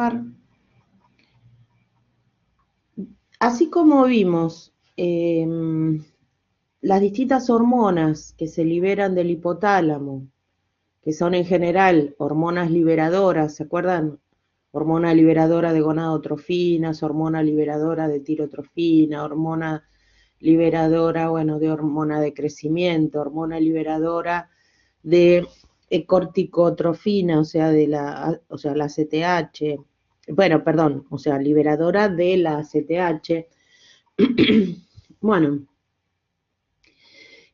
hablar, así como vimos las distintas hormonas que se liberan del hipotálamo, que son en general hormonas liberadoras, ¿se acuerdan? Hormona liberadora de gonadotrofinas, hormona liberadora de tirotrofina, hormona liberadora, bueno, de hormona de crecimiento, hormona liberadora de corticotrofina, o sea, la CTH, bueno, perdón, o sea, liberadora de la CTH. Bueno,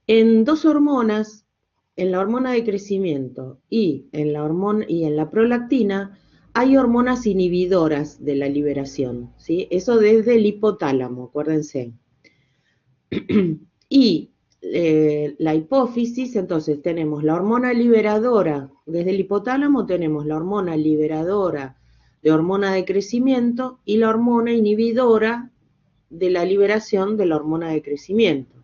en dos hormonas, en la hormona de crecimiento y en la prolactina, hay hormonas inhibidoras de la liberación, ¿sí? Eso desde el hipotálamo, acuérdense. Y la hipófisis, entonces tenemos la hormona liberadora, desde el hipotálamo tenemos la hormona liberadora de hormona de crecimiento y la hormona inhibidora de la liberación de la hormona de crecimiento.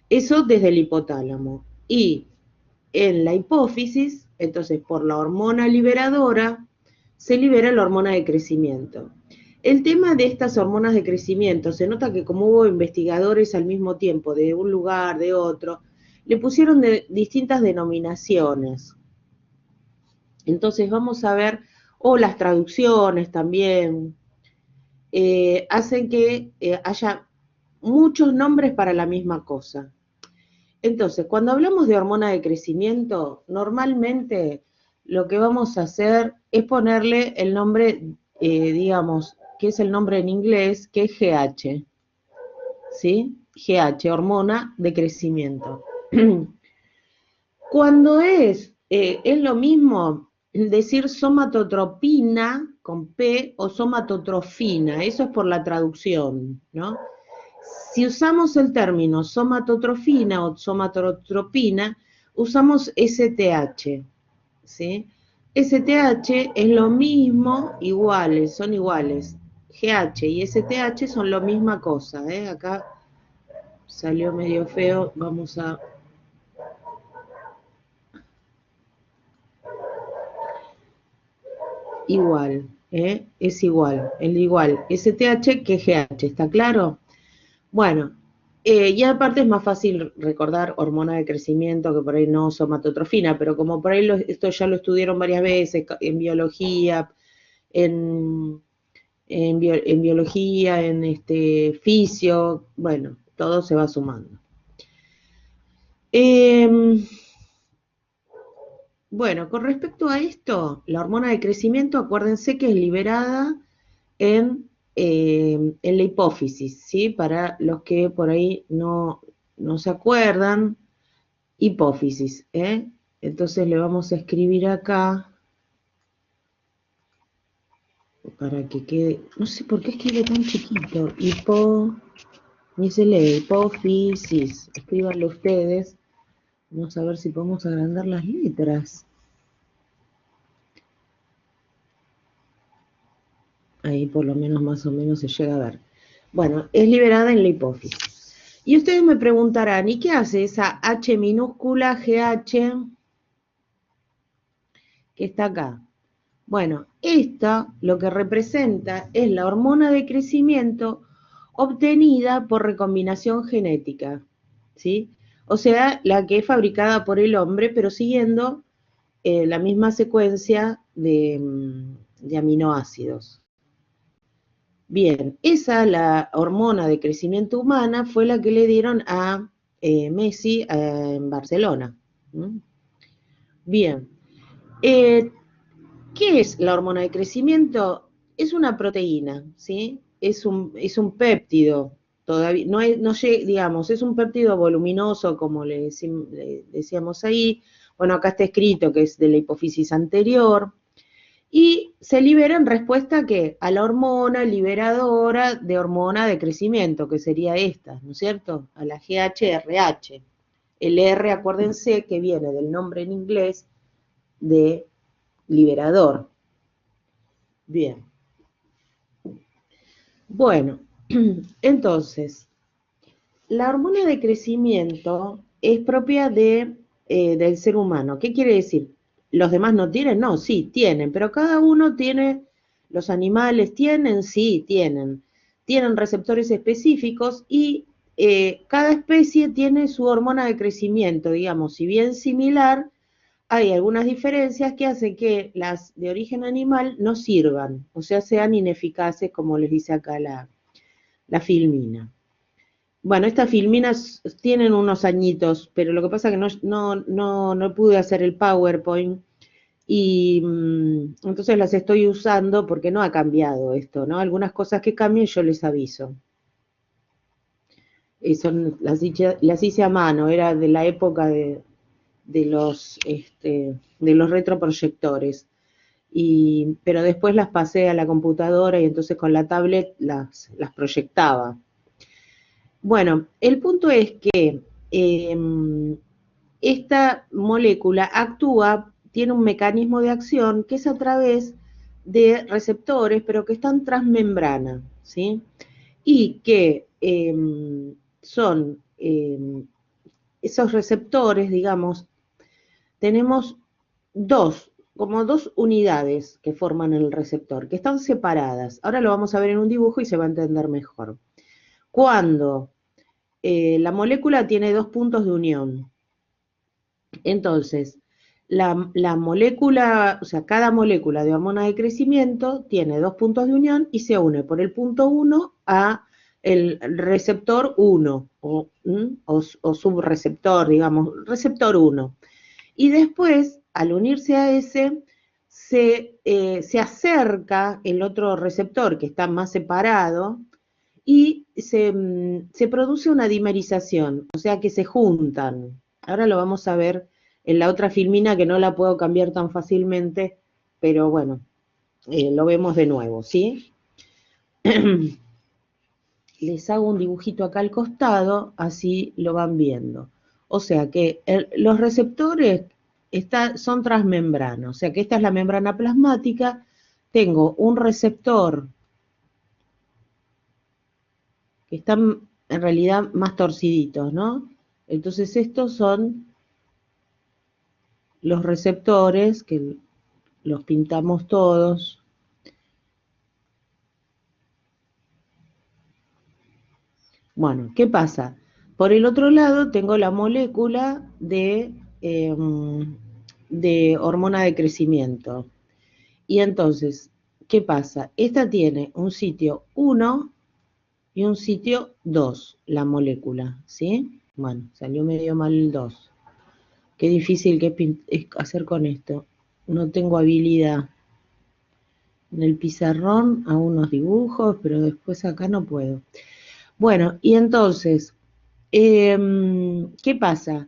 Eso desde el hipotálamo. Y en la hipófisis, entonces por la hormona liberadora, se libera la hormona de crecimiento. El tema de estas hormonas de crecimiento, se nota que como hubo investigadores al mismo tiempo, de un lugar, de otro, le pusieron distintas denominaciones. Entonces vamos a ver, o las traducciones también, hacen que haya muchos nombres para la misma cosa. Entonces, cuando hablamos de hormona de crecimiento, normalmente lo que vamos a hacer es ponerle el nombre, digamos, que es el nombre en inglés, que es GH, ¿sí? GH, hormona de crecimiento. Cuando es lo mismo decir somatotropina con P o somatotrofina, eso es por la traducción, ¿no? Si usamos el término somatotrofina o somatotropina, usamos STH, ¿sí? STH es lo mismo, iguales, son iguales. GH y STH son la misma cosa, ¿eh? Acá salió medio feo, vamos a... Igual, ¿eh? Es igual, el igual, STH que GH, ¿está claro? Bueno, y aparte es más fácil recordar hormona de crecimiento que por ahí no somatotrofina, pero como por ahí esto ya lo estudiaron varias veces en biología, en biología, en fisio, bueno, todo se va sumando. Bueno, con respecto a esto, la hormona de crecimiento, acuérdense que es liberada en la hipófisis, ¿sí? Para los que por ahí no se acuerdan, hipófisis, ¿eh? Entonces le vamos a escribir acá, para que quede, no sé por qué escribe tan chiquito, ni se lee, hipófisis, escríbanlo ustedes, vamos a ver si podemos agrandar las letras. Ahí por lo menos más o menos se llega a ver. Bueno, es liberada en la hipófisis. Y ustedes me preguntarán, ¿y qué hace esa H minúscula GH que está acá? Bueno, esta lo que representa es la hormona de crecimiento obtenida por recombinación genética, ¿sí? O sea, la que es fabricada por el hombre, pero siguiendo la misma secuencia de aminoácidos. Bien, esa, la hormona de crecimiento humana, fue la que le dieron a Messi en Barcelona. ¿Mm? Bien, ¿qué es la hormona de crecimiento? Es una proteína, ¿sí? Es un péptido, todavía, no digamos, es un péptido voluminoso, como le decíamos ahí. Bueno, acá está escrito que es de la hipófisis anterior. Y se libera en respuesta ¿a qué? A la hormona liberadora de hormona de crecimiento, que sería esta, ¿no es cierto? A la GHRH. El R, acuérdense, que viene del nombre en inglés de liberador. Bien. Bueno, entonces, la hormona de crecimiento es propia del ser humano. ¿Qué quiere decir? ¿Los demás no tienen? No, sí, tienen, pero cada uno tiene ¿Los animales tienen? Sí, tienen. Tienen receptores específicos y cada especie tiene su hormona de crecimiento, digamos, si bien similar, hay algunas diferencias que hacen que las de origen animal no sirvan, o sea, sean ineficaces, como les dice acá la filmina. Bueno, estas filminas tienen unos añitos, pero lo que pasa es que no pude hacer el PowerPoint y entonces las estoy usando porque no ha cambiado esto, ¿no? Algunas cosas que cambien yo les aviso. Las hice a mano, era de la época de los retroproyectores. Pero después las pasé a la computadora y entonces con la tablet las proyectaba. Bueno, el punto es que esta molécula actúa, tiene un mecanismo de acción que es a través de receptores, pero que están transmembrana, ¿sí? Y que son esos receptores, digamos, tenemos como dos unidades que forman el receptor, que están separadas. Ahora lo vamos a ver en un dibujo y se va a entender mejor. Cuando la molécula tiene dos puntos de unión, entonces la molécula, o sea, cada molécula de hormona de crecimiento tiene dos puntos de unión y se une por el punto 1 a el receptor 1 o subreceptor, digamos, receptor 1. Y después, al unirse a ese, se acerca el otro receptor que está más separado y se produce una dimerización, o sea que se juntan. Ahora lo vamos a ver en la otra filmina que no la puedo cambiar tan fácilmente, pero bueno, lo vemos de nuevo, ¿sí? Les hago un dibujito acá al costado, así lo van viendo. O sea que los receptores son transmembranos, o sea que esta es la membrana plasmática, tengo un receptor que están en realidad más torciditos, ¿no? Entonces estos son los receptores, que los pintamos todos. Bueno, ¿qué pasa? Por el otro lado tengo la molécula de hormona de crecimiento. Y entonces, ¿qué pasa? Esta tiene un sitio 1 y un sitio 2, la molécula, ¿sí? Bueno, salió medio mal el 2. Qué difícil que es hacer con esto. No tengo habilidad. En el pizarrón hago unos dibujos, pero después acá no puedo. Bueno, y entonces, ¿qué pasa?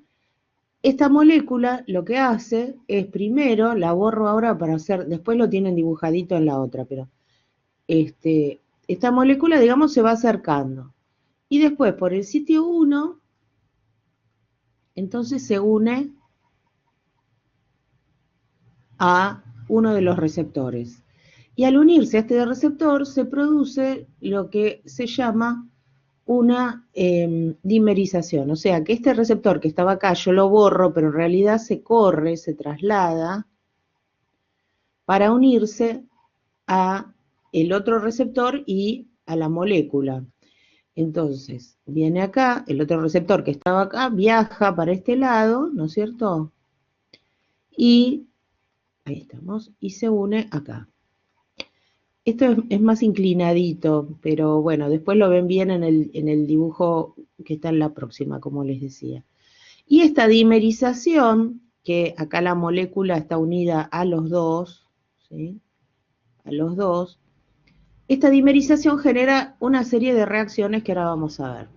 Esta molécula lo que hace es primero, la borro ahora para hacer, después lo tienen dibujadito en la otra, pero esta molécula, digamos, se va acercando. Y después, por el sitio 1, entonces se une a uno de los receptores. Y al unirse a este receptor se produce lo que se llama una dimerización. O sea, que este receptor que estaba acá, yo lo borro, pero en realidad se corre, se traslada para unirse a el otro receptor y a la molécula. Entonces, viene acá, el otro receptor que estaba acá, viaja para este lado, ¿no es cierto? Y, ahí estamos, y se une acá. Esto es más inclinadito, pero bueno, después lo ven bien en el dibujo que está en la próxima, como les decía. Y esta dimerización, que acá la molécula está unida a los dos, ¿sí? A los dos, esta dimerización genera una serie de reacciones que ahora vamos a ver.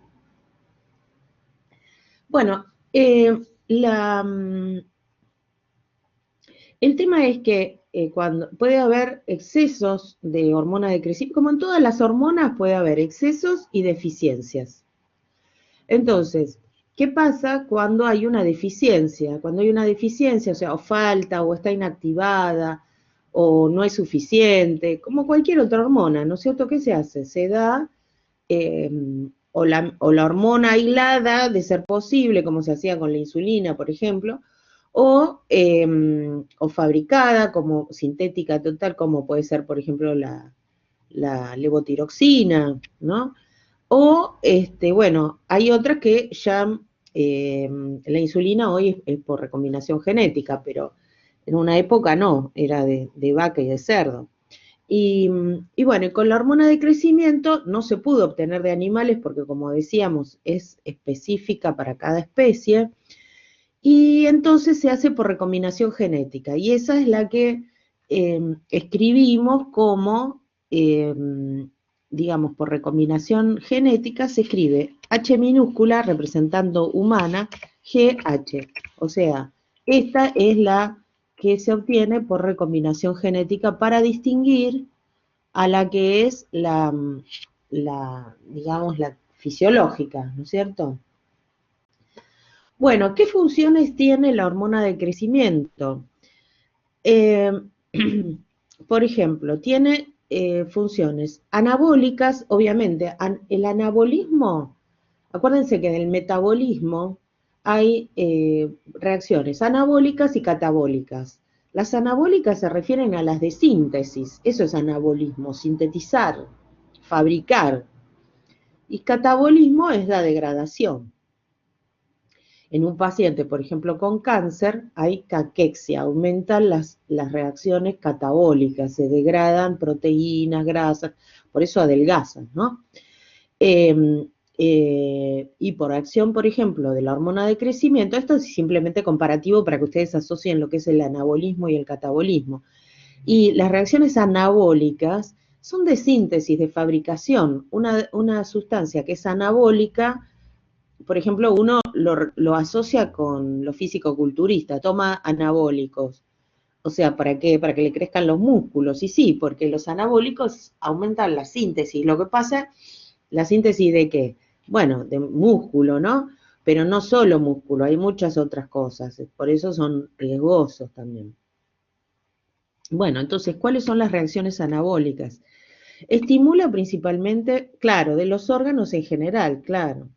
Bueno, el tema es que cuando puede haber excesos de hormona de crecimiento, como en todas las hormonas puede haber excesos y deficiencias. Entonces, ¿qué pasa cuando hay una deficiencia? Cuando hay una deficiencia, o sea, o falta, o está inactivada, o no es suficiente, como cualquier otra hormona, ¿no es cierto? ¿Qué se hace? Se da o la hormona aislada, de ser posible, como se hacía con la insulina, por ejemplo, o fabricada como sintética total, como puede ser, por ejemplo, la levotiroxina, ¿no? O, bueno, hay otras que ya, la insulina hoy es por recombinación genética, pero en una época no, era de vaca y de cerdo. Y bueno, con la hormona de crecimiento no se pudo obtener de animales porque, como decíamos, es específica para cada especie, y entonces se hace por recombinación genética, y esa es la que escribimos como, digamos, por recombinación genética se escribe H minúscula representando humana, GH, o sea, esta es la que se obtiene por recombinación genética para distinguir a la que es digamos, la fisiológica, ¿no es cierto? Bueno, ¿qué funciones tiene la hormona de crecimiento? Eh, por ejemplo, tiene funciones anabólicas, obviamente. El anabolismo, acuérdense que en el metabolismo hay reacciones anabólicas y catabólicas. Las anabólicas se refieren a las de síntesis, eso es anabolismo, sintetizar, fabricar. Y catabolismo es la degradación. En un paciente, por ejemplo, con cáncer, hay caquexia, aumentan las reacciones catabólicas, se degradan proteínas, grasas, por eso adelgazan, ¿no? Y por acción, por ejemplo, de la hormona de crecimiento, esto es simplemente comparativo para que ustedes asocien lo que es el anabolismo y el catabolismo. Y las reacciones anabólicas son de síntesis, de fabricación. Una sustancia que es anabólica, por ejemplo, uno lo asocia con lo físico-culturista, toma anabólicos. O sea, ¿para qué? Para que le crezcan los músculos. Y sí, porque los anabólicos aumentan la síntesis. Lo que pasa, ¿la síntesis de qué? Bueno, de músculo, ¿no? Pero no solo músculo, hay muchas otras cosas. Por eso son riesgosos también. Bueno, entonces, ¿cuáles son las reacciones anabólicas? Estimula principalmente, claro, de los órganos en general, claro.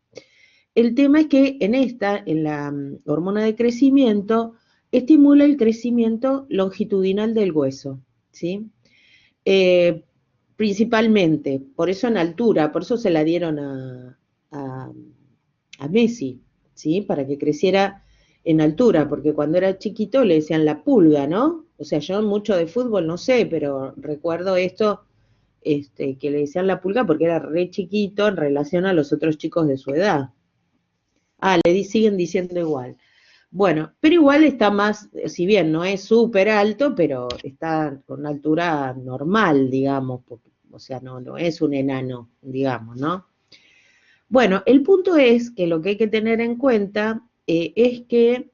El tema es que en la hormona de crecimiento, estimula el crecimiento longitudinal del hueso, ¿sí? Eh, Principalmente, por eso en altura, por eso se la dieron a, a Messi, ¿sí? Para que creciera en altura, porque cuando era chiquito le decían la pulga, ¿no? O sea, yo mucho de fútbol no sé, pero recuerdo esto, que le decían la pulga porque era re chiquito en relación a los otros chicos de su edad. Ah, siguen diciendo igual. Bueno, pero igual está más, si bien no es súper alto, pero está con una altura normal, digamos, o sea, no es un enano, digamos, ¿no? Bueno, el punto es que lo que hay que tener en cuenta es que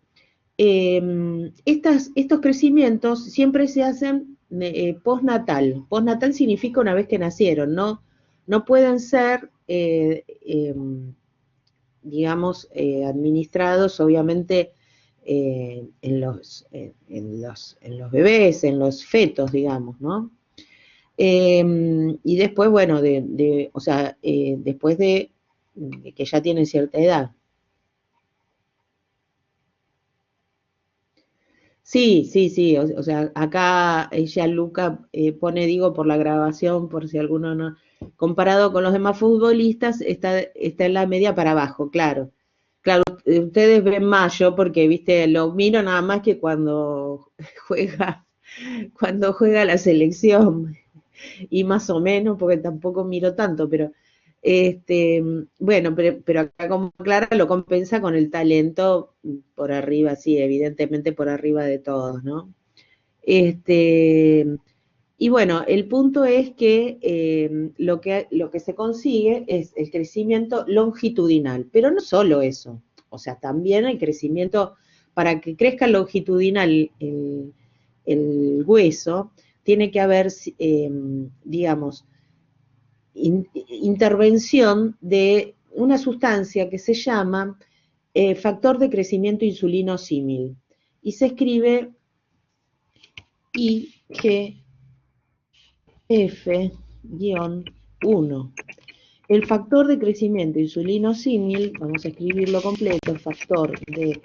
estos crecimientos siempre se hacen postnatal. Postnatal significa una vez que nacieron, no pueden ser digamos, administrados obviamente en los bebés, en los fetos, digamos, ¿no? Y después, bueno, o sea, después de que ya tienen cierta edad. Sí, sí, sí, o sea, acá ella Luca pone, digo, por la grabación, por si alguno no, comparado con los demás futbolistas, está en la media para abajo, claro. Claro, ustedes ven más yo porque, viste, lo miro nada más que juega, cuando juega la selección, y más o menos, porque tampoco miro tanto, pero bueno, pero acá como Clara lo compensa con el talento por arriba, sí, evidentemente por arriba de todos, ¿no? Este, y bueno, el punto es que, lo que se consigue es el crecimiento longitudinal, pero no solo eso, o sea, también el crecimiento, para que crezca longitudinal el hueso, tiene que haber, digamos, intervención de una sustancia que se llama factor de crecimiento insulino símil, y se escribe IGF-1. El factor de crecimiento insulino símil, vamos a escribirlo completo, factor de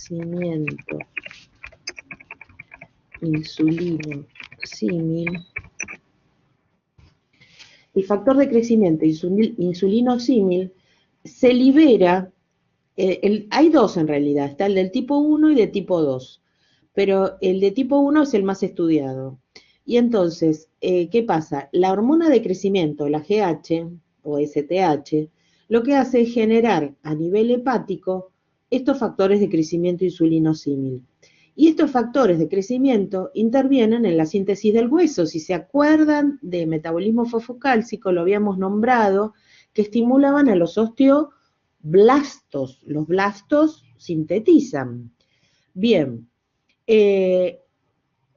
crecimiento insulino símil. El factor de crecimiento insulino símil se libera, hay dos en realidad, está el del tipo 1 y de tipo 2, pero el de tipo 1 es el más estudiado. Y entonces, ¿qué pasa? La hormona de crecimiento, la GH o STH, lo que hace es generar a nivel hepático estos factores de crecimiento insulino símil. Y estos factores de crecimiento intervienen en la síntesis del hueso. Si se acuerdan de metabolismo fosfocálcico, lo habíamos nombrado, que estimulaban a los osteoblastos. Los blastos sintetizan. Bien, en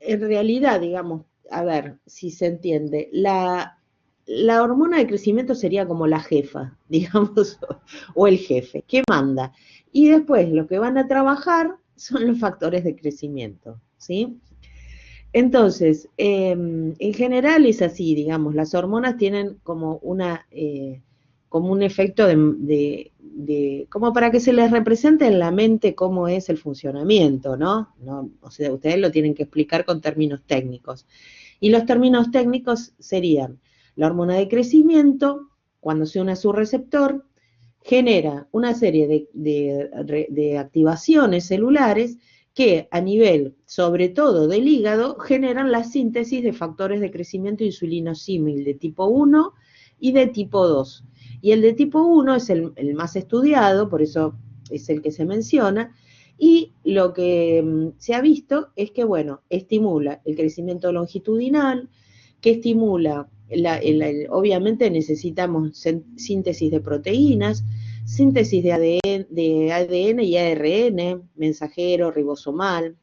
realidad, digamos, a ver si se entiende, la hormona de crecimiento sería como la jefa, digamos, o el jefe, que manda. Y después lo que van a trabajar son los factores de crecimiento, ¿sí? Entonces, en general es así, digamos, las hormonas tienen como como un efecto como para que se les represente en la mente cómo es el funcionamiento, ¿no? O sea, ustedes lo tienen que explicar con términos técnicos. Y los términos técnicos serían la hormona de crecimiento, cuando se une a su receptor, genera una serie de activaciones celulares que a nivel, sobre todo del hígado, generan la síntesis de factores de crecimiento insulinosímil de tipo 1 y de tipo 2. Y el de tipo 1 es el más estudiado, por eso es el que se menciona, y lo que se ha visto es que, bueno, estimula el crecimiento longitudinal, que estimula, obviamente necesitamos síntesis de proteínas, síntesis de ADN y ARN, mensajero, ribosomal.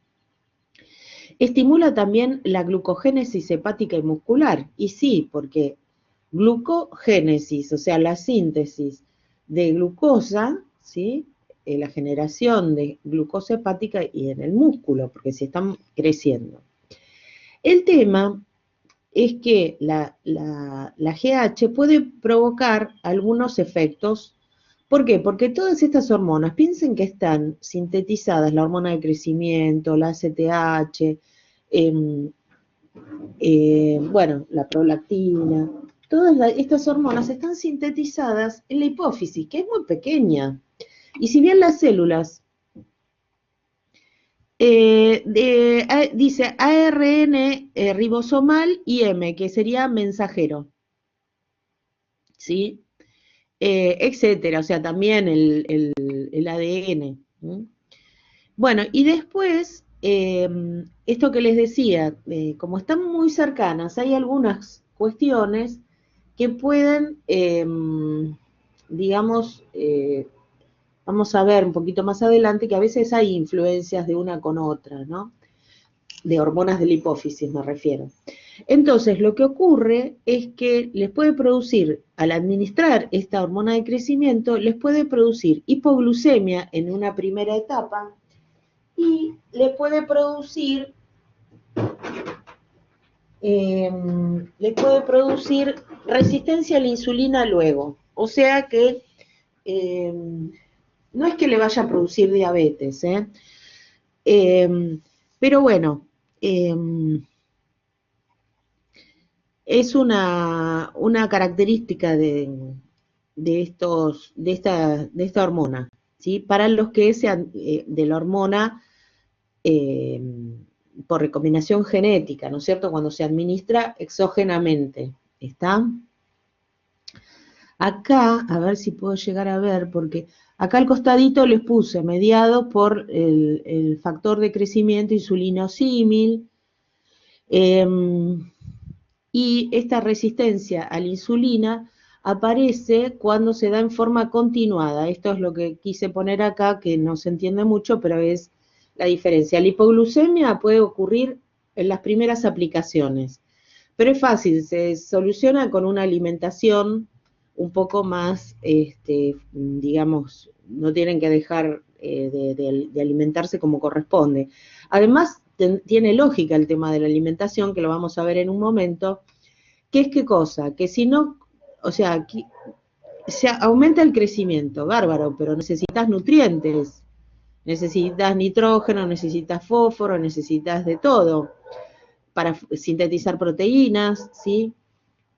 Estimula también la glucogénesis hepática y muscular. Y sí, porque glucogénesis, o sea, la síntesis de glucosa, ¿sí? La generación de glucosa hepática y en el músculo, porque se están creciendo. El tema es que la GH puede provocar algunos efectos. ¿Por qué? Porque todas estas hormonas, piensen que están sintetizadas, la hormona de crecimiento, la ACTH, bueno, la prolactina, todas estas hormonas están sintetizadas en la hipófisis, que es muy pequeña. Y si bien las células, dice ARN ribosomal y M, que sería mensajero, ¿sí? Etcétera, o sea, también el ADN. ¿Sí? Bueno, y después, esto que les decía, como están muy cercanas, hay algunas cuestiones que pueden, digamos, vamos a ver un poquito más adelante, que a veces hay influencias de una con otra, ¿no? De hormonas de la hipófisis me refiero. Entonces, lo que ocurre es que les puede producir, al administrar esta hormona de crecimiento, les puede producir hipoglucemia en una primera etapa y le puede producir resistencia a la insulina luego. O sea que no es que le vaya a producir diabetes, pero bueno, es una característica de esta hormona, ¿sí? Para los que sean de la hormona por recombinación genética, ¿no es cierto? Cuando se administra exógenamente, ¿está? Acá, a ver si puedo llegar a ver, porque acá al costadito les puse mediado por el factor de crecimiento insulinosímil, y esta resistencia a la insulina aparece cuando se da en forma continuada. Esto es lo que quise poner acá, que no se entiende mucho, pero es la diferencia. La hipoglucemia puede ocurrir en las primeras aplicaciones, pero es fácil, se soluciona con una alimentación un poco más, digamos, no tienen que dejar de alimentarse como corresponde. Además, tiene lógica el tema de la alimentación, que lo vamos a ver en un momento, que es qué cosa, que si no, o sea, aquí se aumenta el crecimiento, bárbaro, pero necesitas nutrientes. Necesitas nitrógeno, necesitas fósforo, necesitas de todo para sintetizar proteínas, ¿sí?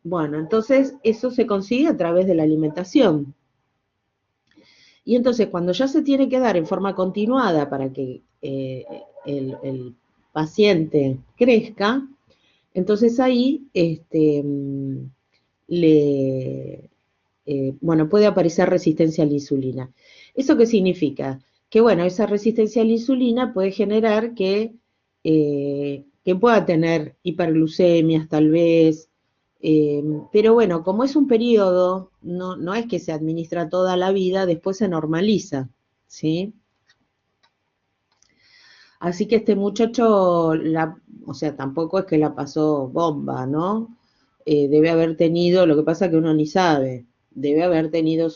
Bueno, entonces eso se consigue a través de la alimentación. Y entonces cuando ya se tiene que dar en forma continuada para que el paciente crezca, entonces ahí bueno, puede aparecer resistencia a la insulina. ¿Eso qué significa? Que bueno, esa resistencia a la insulina puede generar que pueda tener hiperglucemias tal vez, pero bueno, como es un periodo, no es que se administra toda la vida, después se normaliza, ¿sí? Así que este muchacho, o sea, tampoco es que la pasó bomba, ¿no? Debe haber tenido, lo que pasa que uno ni sabe, debe haber tenido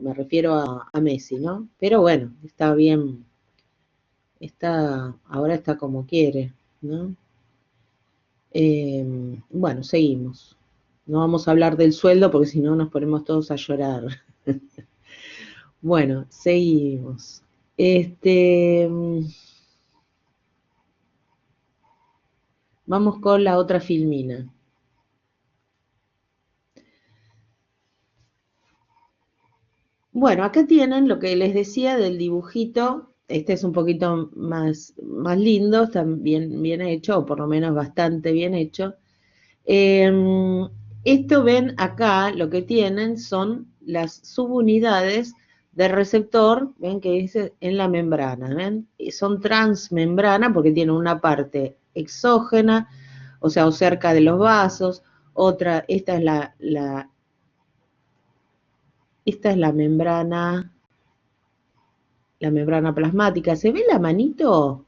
me refiero a Messi, ¿no? Pero bueno, está bien, ahora está como quiere, ¿no? Bueno, seguimos. No vamos a hablar del sueldo porque si no nos ponemos todos a llorar. Bueno, seguimos. Vamos con la otra filmina. Bueno, acá tienen lo que les decía del dibujito. Este es un poquito más lindo, está bien hecho, o por lo menos bastante bien hecho. Esto ven acá, lo que tienen son las subunidades del receptor, ven que dice en la membrana, ven, y son transmembrana porque tienen una parte exógena, o sea, o cerca de los vasos, otra, esta es la membrana plasmática. ¿Se ve la manito?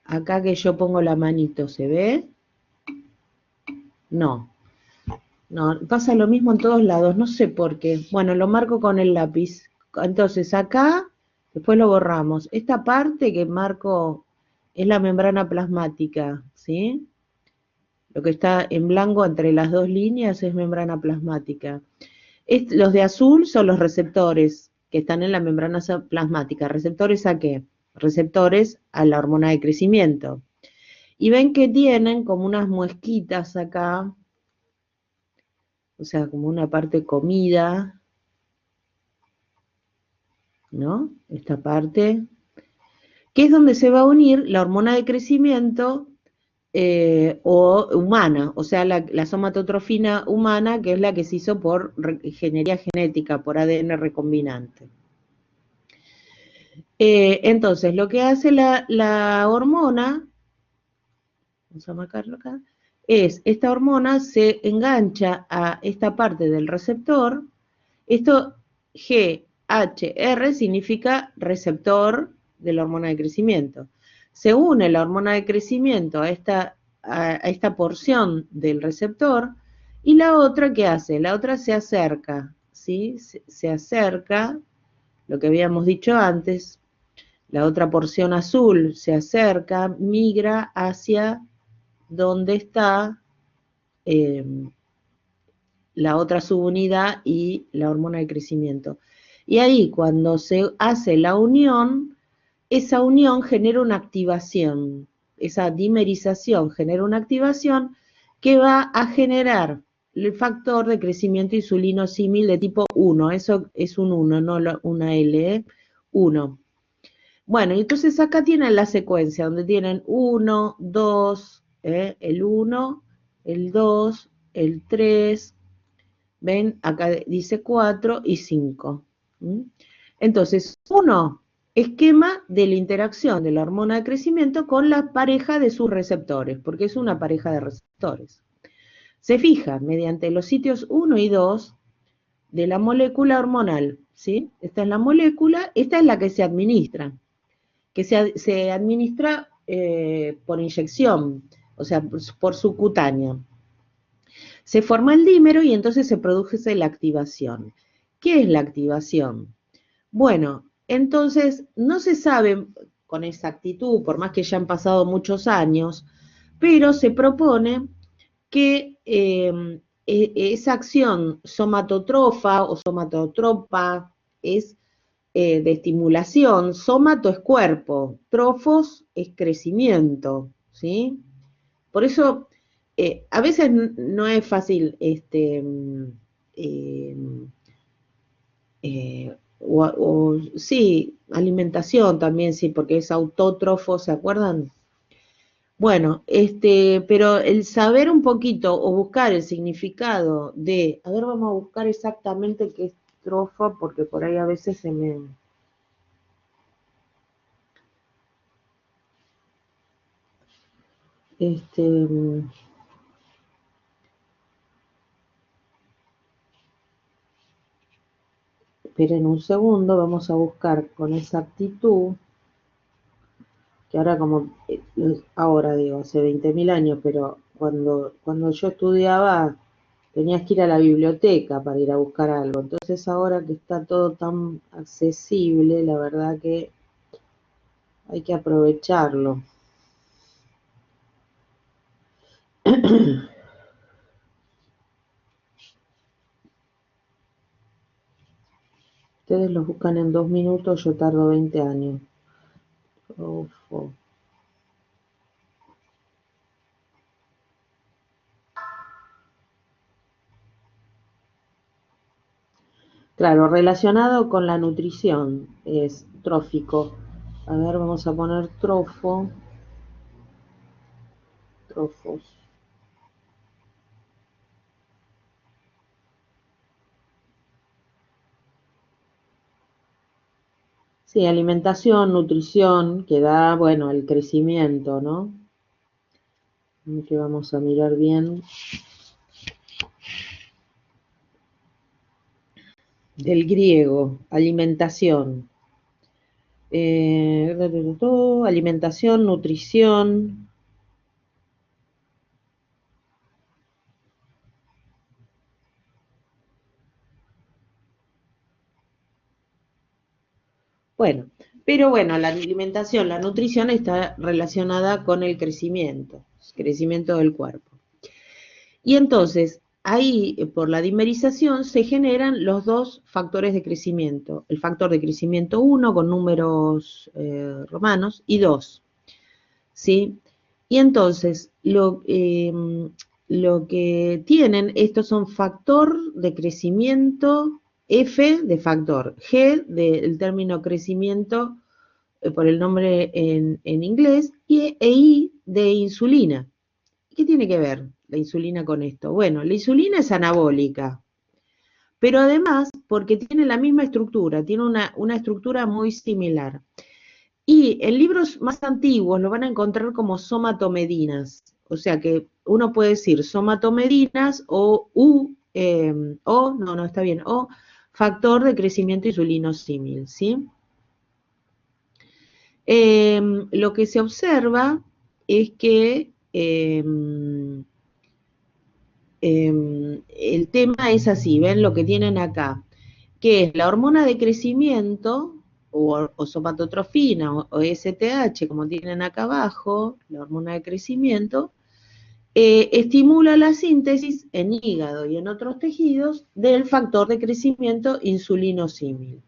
Acá que yo pongo la manito, ¿se ve? No, no, pasa lo mismo en todos lados, no sé por qué. Bueno, lo marco con el lápiz. Entonces acá, después lo borramos. Esta parte que marco es la membrana plasmática, ¿sí? Lo que está en blanco entre las dos líneas es membrana plasmática. Los de azul son los receptores que están en la membrana plasmática. ¿Receptores a qué? Receptores a la hormona de crecimiento. Y ven que tienen como unas muesquitas acá, o sea, como una parte comida, ¿no? Esta parte, que es donde se va a unir la hormona de crecimiento o humana, o sea, la somatotrofina humana, que es la que se hizo por ingeniería genética, por ADN recombinante. Entonces, lo que hace la hormona, vamos a marcarlo acá, es esta hormona se engancha a esta parte del receptor. Esto GHR significa receptor de la hormona de crecimiento. Se une la hormona de crecimiento a esta porción del receptor y la otra, ¿qué hace? La otra se acerca, ¿sí? Se acerca, lo que habíamos dicho antes, la otra porción azul se acerca, migra hacia donde está eh, la otra subunidad y la hormona de crecimiento. Y ahí cuando se hace la unión, esa unión genera una activación, esa dimerización genera una activación que va a generar el factor de crecimiento insulino símil de tipo 1, eso es un 1, no una L, 1. Bueno, y entonces acá tienen la secuencia, donde tienen 1, 2, el 1, el 2, el 3, ven, acá dice 4 y 5. Entonces, 1, esquema de la interacción de la hormona de crecimiento con la pareja de sus receptores, porque es una pareja de receptores. Se fija mediante los sitios 1 y 2 de la molécula hormonal, ¿sí? Esta es la molécula, esta es la que se administra, se administra por inyección, o sea, por subcutánea. Se forma el dímero y entonces se produce la activación. ¿Qué es la activación? Bueno, entonces no se sabe con exactitud, por más que ya han pasado muchos años, pero se propone que esa acción somatotrofa o somatotropa, es de estimulación, somato es cuerpo, trofos es crecimiento, ¿sí? Por eso, a veces no es fácil, eh, sí, alimentación también, sí, porque es autótrofo, ¿se acuerdan? Bueno, pero el saber un poquito o buscar el significado de, a ver, vamos a buscar exactamente qué es trofa, porque por ahí a veces se me, este, esperen un segundo, vamos a buscar con exactitud, que ahora como, ahora digo, hace 20.000 años, pero cuando yo estudiaba tenías que ir a la biblioteca para ir a buscar algo. Entonces ahora que está todo tan accesible, la verdad que hay que aprovecharlo. Ustedes los buscan en 2 minutos, yo tardo 20 años. Uf. Claro, relacionado con la nutrición, es trófico. A ver, vamos a poner trofos. Sí, alimentación, nutrición, que da, bueno, el crecimiento, ¿no? Que vamos a mirar bien. Del griego, alimentación. Alimentación, nutrición. Bueno, pero bueno, la alimentación, la nutrición está relacionada con el crecimiento del cuerpo. Y entonces, ahí, por la dimerización, se generan los dos factores de crecimiento. El factor de crecimiento 1 con números romanos y 2, ¿sí? Y entonces, lo que tienen, estos son factor de crecimiento, F de factor, G del término crecimiento por el nombre en inglés, e I de insulina. ¿Qué tiene que ver la insulina con esto? Bueno, la insulina es anabólica, pero además porque tiene la misma estructura, tiene una estructura muy similar. Y en libros más antiguos lo van a encontrar como somatomedinas. O sea que uno puede decir somatomedinas no, está bien, o factor de crecimiento insulinosímil, ¿sí? Lo que se observa es que el tema es así, ven lo que tienen acá, que es la hormona de crecimiento o somatotrofina o STH, como tienen acá abajo, la hormona de crecimiento, estimula la síntesis en hígado y en otros tejidos del factor de crecimiento insulinosímil.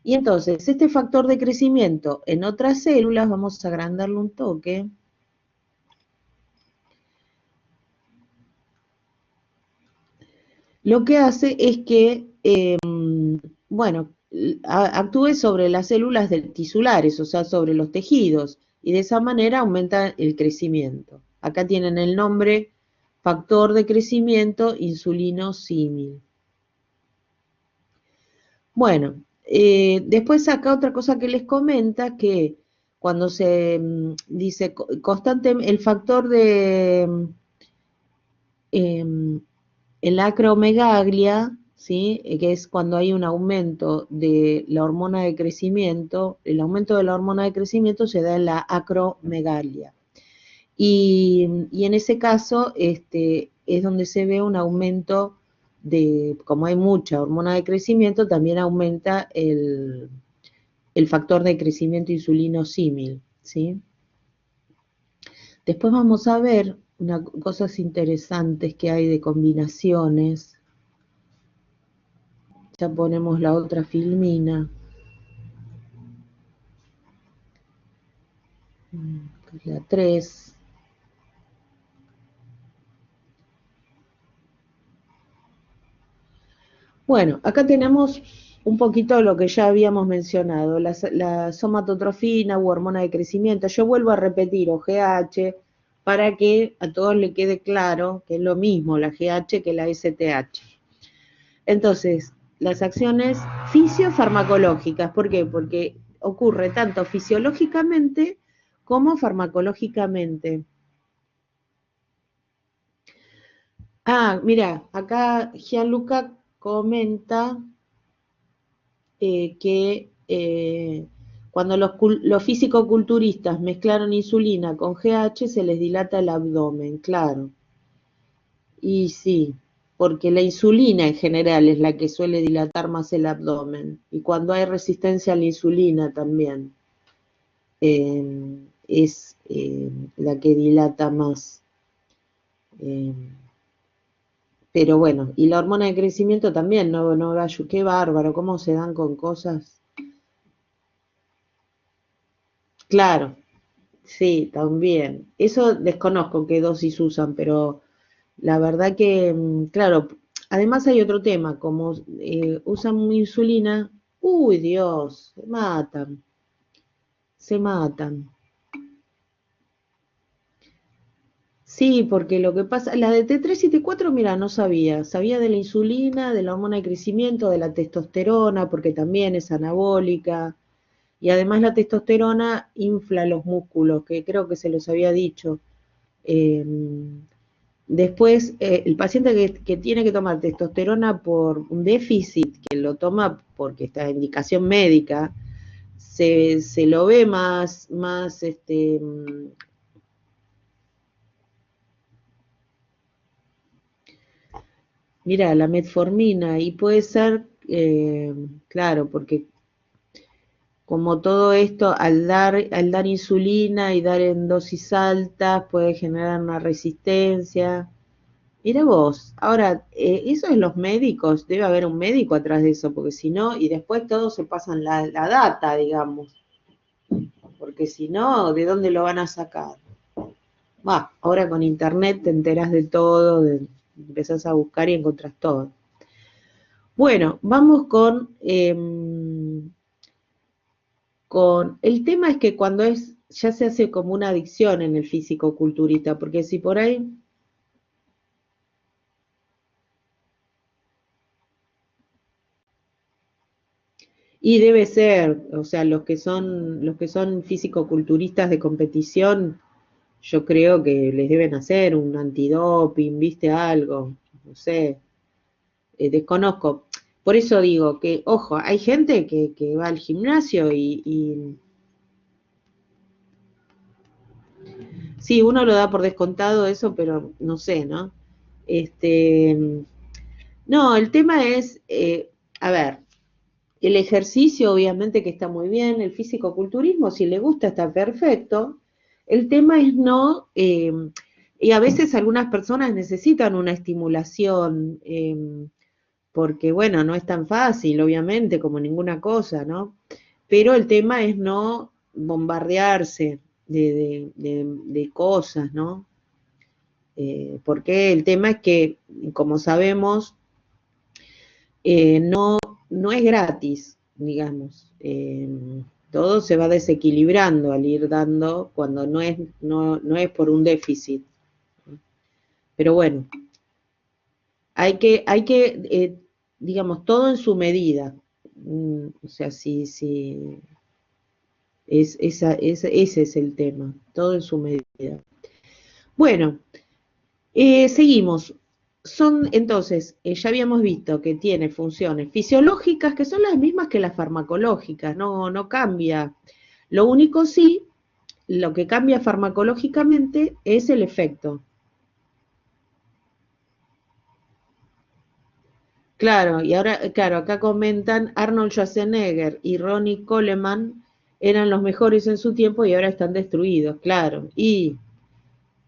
Y entonces, este factor de crecimiento en otras células, vamos a agrandarlo un toque, lo que hace es que, bueno, actúe sobre las células tisulares, o sea, sobre los tejidos, y de esa manera aumenta el crecimiento. Acá tienen el nombre factor de crecimiento insulinosímil. Bueno, después acá otra cosa que les comenta que cuando se dice constante, el factor de el acromegalia, ¿sí? Que es cuando hay un aumento de la hormona de crecimiento, el aumento de la hormona de crecimiento se da en la acromegalia. Y en ese caso es donde se ve un aumento de, como hay mucha hormona de crecimiento, también aumenta el factor de crecimiento insulinosímil, ¿sí? Después vamos a ver cosas interesantes que hay de combinaciones. Ya ponemos la otra filmina. La 3. Bueno, acá tenemos un poquito lo que ya habíamos mencionado, la somatotrofina u hormona de crecimiento. Yo vuelvo a repetir, o GH, para que a todos le quede claro que es lo mismo la GH que la STH. Entonces, las acciones fisiofarmacológicas, ¿por qué? Porque ocurre tanto fisiológicamente como farmacológicamente. Ah, mira, acá Gianluca comenta que cuando los fisicoculturistas mezclaron insulina con GH se les dilata el abdomen, claro. Y sí, porque la insulina en general es la que suele dilatar más el abdomen. Y cuando hay resistencia a la insulina también es la que dilata más. Eh, pero bueno, y la hormona de crecimiento también, no, qué bárbaro, cómo se dan con cosas. Claro, sí, también. Eso desconozco qué dosis usan, pero la verdad que, claro, además hay otro tema, como usan insulina, uy Dios, se matan, se matan. Sí, porque lo que pasa, la de T3 y T4, mira, no sabía. Sabía de la insulina, de la hormona de crecimiento, de la testosterona, porque también es anabólica. Y además la testosterona infla los músculos, que creo que se los había dicho. Eh, Después, el paciente que tiene que tomar testosterona por un déficit, que lo toma porque está en indicación médica, se lo ve más mira, la metformina, y puede ser, claro, porque como todo esto, al dar insulina y dar en dosis altas, puede generar una resistencia. Mira vos, ahora, eso es los médicos, debe haber un médico atrás de eso, porque si no, y después todos se pasan la data, digamos, porque si no, ¿de dónde lo van a sacar? Ahora con internet te enterás de todo, empezás a buscar y encontrás todo. Bueno, vamos con el tema es que cuando ya se hace como una adicción en el físico-culturista, porque si por ahí, y debe ser, o sea, los que son físico-culturistas de competición, yo creo que les deben hacer un antidoping, viste algo, no sé, desconozco. Por eso digo que, ojo, hay gente que va al gimnasio y sí, uno lo da por descontado eso, pero no sé, ¿no? Este, no, el tema es, a ver, el ejercicio obviamente que está muy bien, el físico-culturismo, si le gusta está perfecto. El tema es no, y a veces algunas personas necesitan una estimulación, porque bueno, no es tan fácil, obviamente, como ninguna cosa, ¿no? Pero el tema es no bombardearse de cosas, ¿no? Porque el tema es que, como sabemos, no es gratis, digamos. Todo se va desequilibrando al ir dando cuando no es por un déficit. Pero bueno, digamos, todo en su medida. O sea, sí, ese es el tema, todo en su medida. Bueno, seguimos. Son entonces, ya habíamos visto que tiene funciones fisiológicas que son las mismas que las farmacológicas, no cambia. Lo único sí, lo que cambia farmacológicamente es el efecto. Claro, y ahora, claro, acá comentan Arnold Schwarzenegger y Ronnie Coleman eran los mejores en su tiempo y ahora están destruidos, claro. Y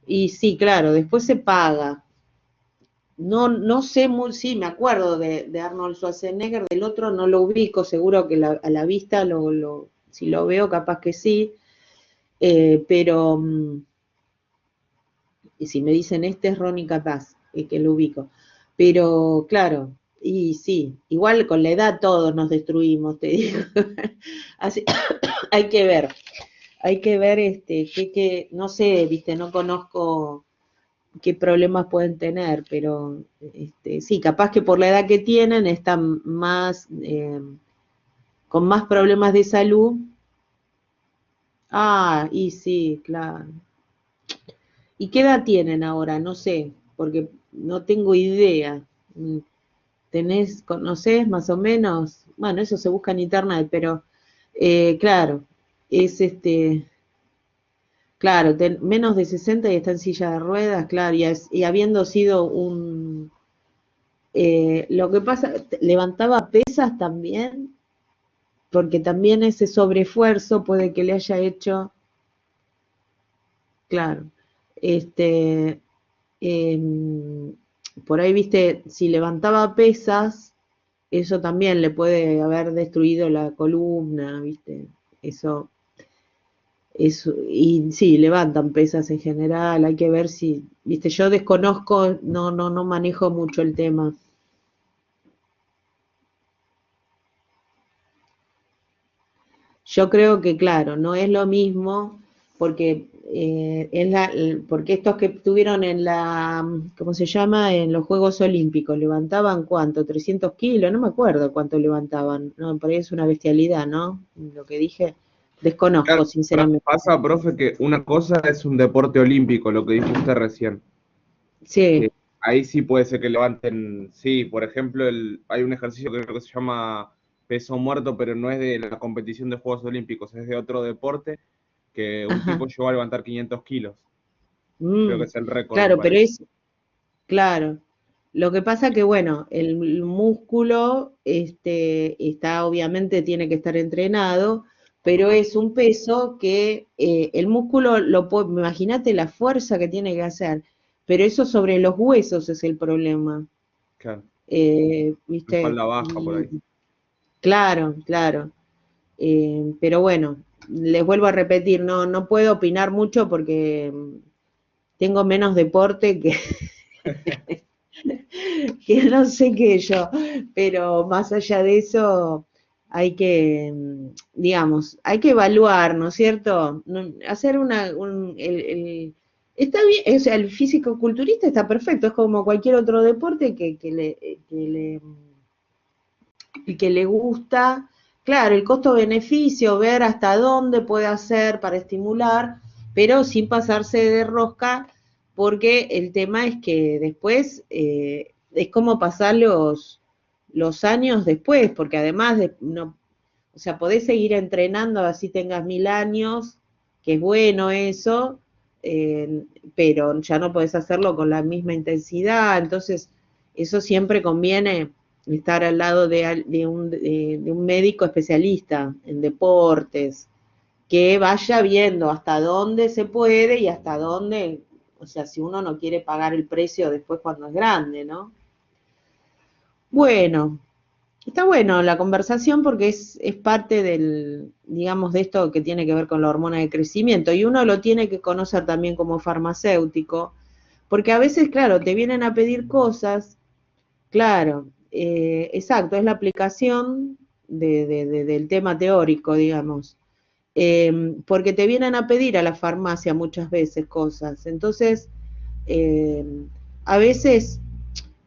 sí, claro, después se paga. no sé muy, sí, me acuerdo de Arnold Schwarzenegger, del otro no lo ubico, seguro que a la vista si lo veo capaz que sí, pero y si me dicen este es Ronnie Capaz, que lo ubico. Pero claro, y sí, igual con la edad todos nos destruimos, te digo. Así, hay que ver, no sé, viste, no conozco qué problemas pueden tener, pero sí, capaz que por la edad que tienen están más, con más problemas de salud. Ah, y sí, claro. ¿Y qué edad tienen ahora? No sé, porque no tengo idea. Mm, conocés más o menos? Bueno, eso se busca en internet, pero claro, es claro, menos de 60 y está en silla de ruedas, claro, y habiendo sido lo que pasa, levantaba pesas también, porque también ese sobreesfuerzo puede que le haya hecho, claro, este, em, por ahí, viste, si levantaba pesas, eso también le puede haber destruido la columna, viste, eso, y sí, levantan pesas en general, hay que ver si, viste, yo desconozco, no manejo mucho el tema. Yo creo que, claro, no es lo mismo porque porque estos que estuvieron en ¿cómo se llama? En los Juegos Olímpicos, levantaban cuánto, 300 kilos, no me acuerdo cuánto levantaban, no, por ahí es una bestialidad, ¿no? Lo que dije, desconozco, Claro, sinceramente. pasa, profe, que una cosa es un deporte olímpico, lo que dijo usted recién, Sí, que ahí sí puede ser que levanten, sí, por ejemplo, hay un ejercicio que creo que se llama peso muerto, pero no es de la competición de Juegos Olímpicos, es de otro deporte, que un ajá. tipo llegó a levantar 500 kilos, creo que Mm, es el récord, me claro, pero parece. claro. Lo que pasa que, bueno, el músculo, está, obviamente, tiene que estar entrenado, pero es un peso que el músculo imagínate la fuerza que tiene que hacer, pero eso sobre los huesos es el problema, Claro, ¿viste? espalda baja por Y ahí. claro, claro. Pero bueno, les vuelvo a repetir, no puedo opinar mucho porque tengo menos deporte que no sé qué yo, pero más allá de eso hay que, digamos, hay que evaluar, ¿no es cierto? Hacer está bien, o sea, el físico-culturista está perfecto, es como cualquier otro deporte que le gusta. Claro, el costo-beneficio, ver hasta dónde puede hacer para estimular, pero sin pasarse de rosca, porque el tema es que después es como pasar los años después, porque además no, o sea, podés seguir entrenando así tengas 1000 años, que es bueno eso, eh, pero ya no podés hacerlo con la misma intensidad, entonces eso siempre conviene estar al lado de un médico especialista en deportes, que vaya viendo hasta dónde se puede y hasta dónde, o sea, si uno no quiere pagar el precio después cuando es grande, ¿no? Bueno, está bueno la conversación porque es parte digamos, de esto que tiene que ver con la hormona de crecimiento y uno lo tiene que conocer también como farmacéutico, porque a veces, claro, te vienen a pedir cosas, claro, exacto, es la aplicación del tema teórico, digamos, porque te vienen a pedir a la farmacia muchas veces cosas, entonces, eh, a veces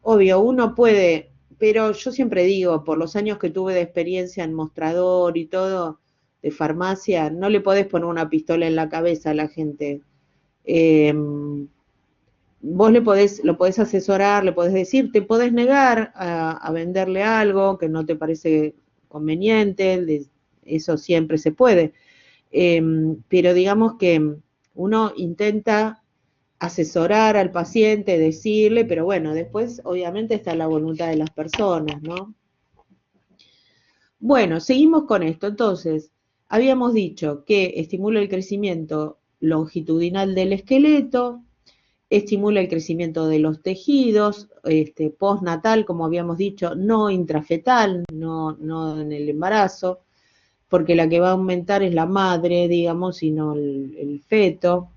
obvio, uno puede, pero yo siempre digo, por los años que tuve de experiencia en mostrador y todo, de farmacia, no le podés poner una pistola en la cabeza a la gente. Eh, vos lo podés asesorar, le podés decir, te podés negar a venderle algo que no te parece conveniente, eso siempre se puede. Pero digamos que uno intenta asesorar al paciente, decirle, pero bueno, después obviamente está la voluntad de las personas, ¿no? Bueno, seguimos con esto. Entonces, habíamos dicho que estimula el crecimiento longitudinal del esqueleto, estimula el crecimiento de los tejidos, postnatal, como habíamos dicho, no intrafetal, no en el embarazo, porque la que va a aumentar es la madre, digamos, y no el feto.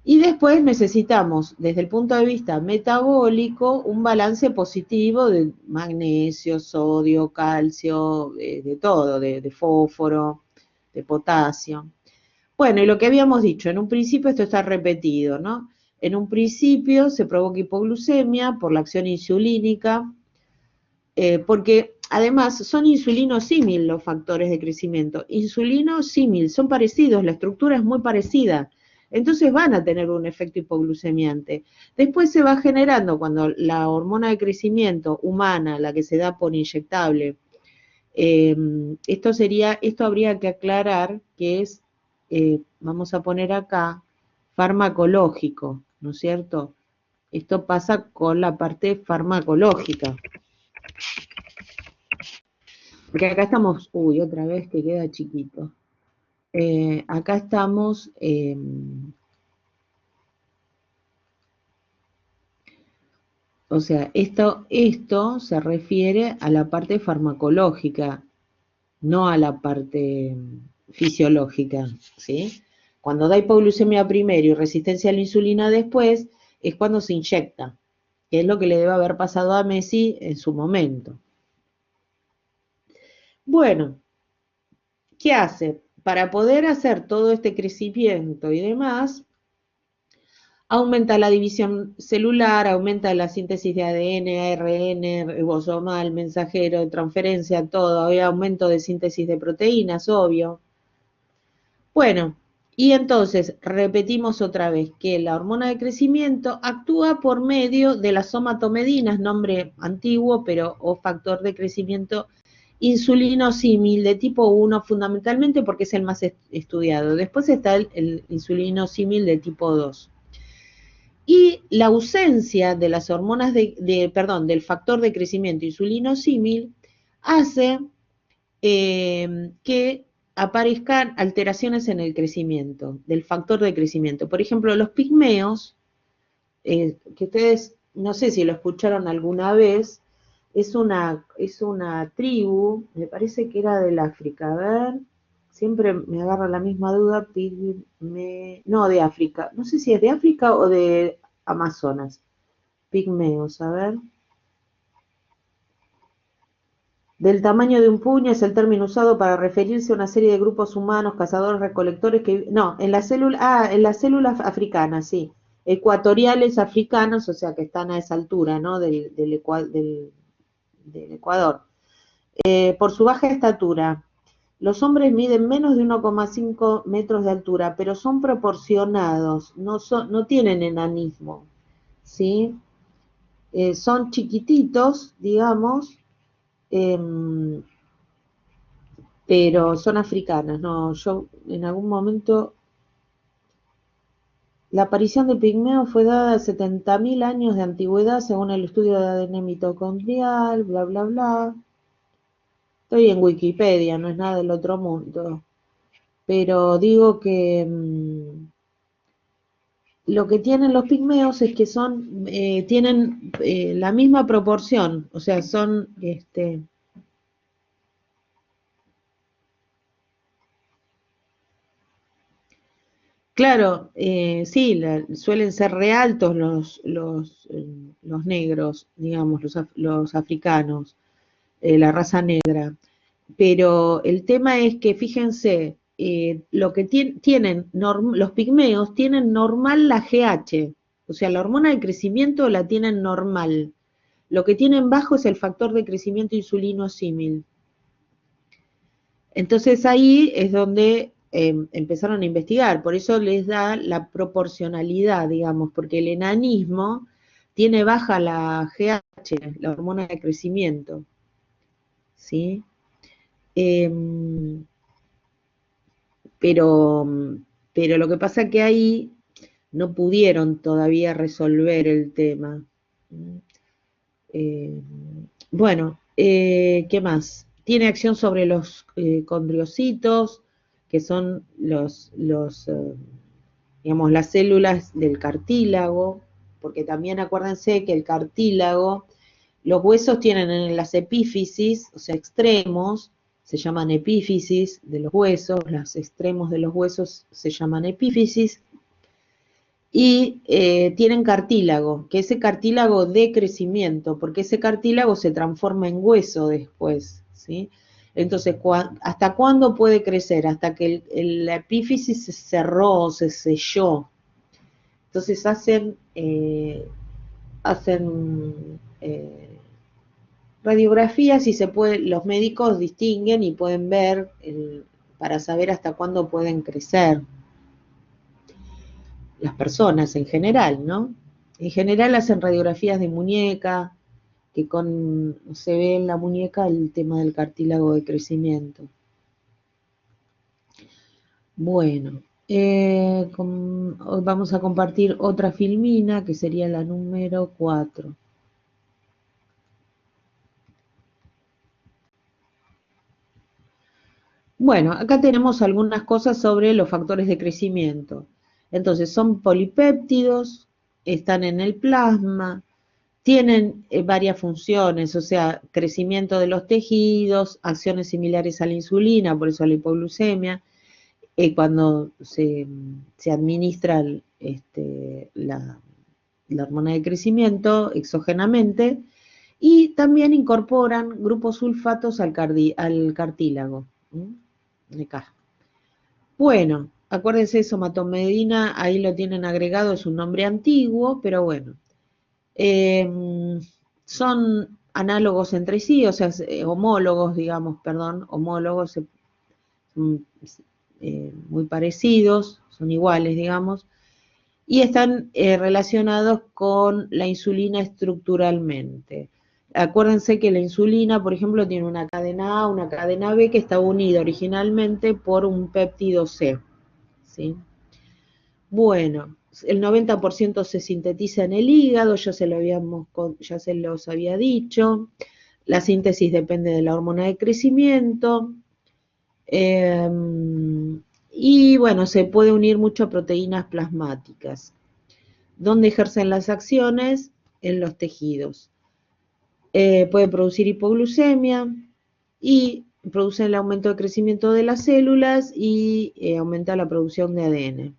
Y después necesitamos, desde el punto de vista metabólico, un balance positivo de magnesio, sodio, calcio, de todo, de fósforo, de potasio. Bueno, y lo que habíamos dicho, en un principio esto está repetido, ¿no? En un principio se provoca hipoglucemia por la acción insulínica, porque además son insulinosímil los factores de crecimiento. Insulinosímil, son parecidos, la estructura es muy parecida. Entonces van a tener un efecto hipoglucemiante. Después se va generando cuando la hormona de crecimiento humana, la que se da por inyectable, esto habría que aclarar que es, vamos a poner acá, farmacológico, ¿no es cierto? Esto pasa con la parte farmacológica. Porque acá estamos, uy, otra vez que queda chiquito. Acá estamos, o sea, esto se refiere a la parte farmacológica, no a la parte fisiológica, ¿sí? Cuando da hipoglucemia primero y resistencia a la insulina después, es cuando se inyecta, que es lo que le debe haber pasado a Messi en su momento. Bueno, ¿qué hace? Para poder hacer todo este crecimiento y demás, aumenta la división celular, aumenta la síntesis de ADN, ARN, ribosomal, mensajero, transferencia, todo, hay aumento de síntesis de proteínas, obvio. Bueno, y entonces repetimos otra vez que la hormona de crecimiento actúa por medio de las somatomedinas, nombre antiguo, pero o factor de crecimiento insulinosímil de tipo 1, fundamentalmente porque es el más estudiado. Después está el insulinosímil de tipo 2. Y la ausencia de las hormonas del factor de crecimiento insulinosímil hace que aparezcan alteraciones en el crecimiento, del factor de crecimiento. Por ejemplo, los pigmeos, que ustedes, no sé si lo escucharon alguna vez, es una tribu, me parece que era del África, a ver, siempre me agarra la misma duda, no, de África, no sé si es de África o de Amazonas, pigmeos, a ver. Del tamaño de un puño es el término usado para referirse a una serie de grupos humanos, cazadores, recolectores que... No, en las células africanas, sí. Ecuatoriales africanos, o sea que están a esa altura, ¿no? Del Ecuador. Por su baja estatura, los hombres miden menos de 1,5 metros de altura, pero son proporcionados, no tienen enanismo, ¿sí? Son chiquititos, digamos, pero son africanas, no, yo en algún momento, la aparición de pigmeos fue dada a 70.000 años de antigüedad según el estudio de ADN mitocondrial, bla, bla, bla. Estoy en Wikipedia, no es nada del otro mundo, pero digo que lo que tienen los pigmeos es que tienen la misma proporción, o sea, son, claro, sí, suelen ser re altos los negros, digamos, los africanos, la raza negra. Pero el tema es que, fíjense, lo que los pigmeos tienen normal la GH, o sea, la hormona de crecimiento la tienen normal. Lo que tienen bajo es el factor de crecimiento insulinosímil. Entonces ahí es donde empezaron a investigar, por eso les da la proporcionalidad, digamos, porque el enanismo tiene baja la GH, la hormona de crecimiento, ¿sí? Pero lo que pasa es que ahí no pudieron todavía resolver el tema. Bueno, ¿qué más? Tiene acción sobre los condriocitos, que son digamos, las células del cartílago. porque también acuérdense que el cartílago, los huesos tienen en las epífisis, o sea, extremos, se llaman epífisis de los huesos, los extremos de los huesos se llaman epífisis, y tienen cartílago, que ese cartílago de crecimiento, porque ese cartílago se transforma en hueso después, ¿sí? Entonces, ¿hasta cuándo puede crecer? Hasta que la epífisis se cerró, se selló. Entonces hacen radiografías y los médicos distinguen y pueden ver para saber hasta cuándo pueden crecer las personas en general, ¿no? En general hacen radiografías de muñeca, que se ve en la muñeca el tema del cartílago de crecimiento. Bueno, hoy vamos a compartir otra filmina, que sería la número 4. Bueno, acá tenemos algunas cosas sobre los factores de crecimiento. Entonces, son polipéptidos, están en el plasma, tienen varias funciones, o sea, crecimiento de los tejidos, acciones similares a la insulina, por eso la hipoglucemia, cuando se administra la hormona de crecimiento exógenamente, y también incorporan grupos sulfatos al cartílago. Acá. Bueno, acuérdense, somatomedina, ahí lo tienen agregado, es un nombre antiguo, pero bueno. Son análogos entre sí, o sea, homólogos, digamos, perdón, homólogos, muy parecidos, son iguales, digamos, y están relacionados con la insulina estructuralmente. Acuérdense que la insulina, por ejemplo, tiene una cadena A, una cadena B, que está unida originalmente por un péptido C, ¿sí? Bueno, el 90% se sintetiza en el hígado, ya se los había dicho. La síntesis depende de la hormona de crecimiento. Y bueno, se puede unir mucho a proteínas plasmáticas. ¿Dónde ejercen las acciones? En los tejidos. Puede producir hipoglucemia y produce el aumento de crecimiento de las células y aumenta la producción de ADN.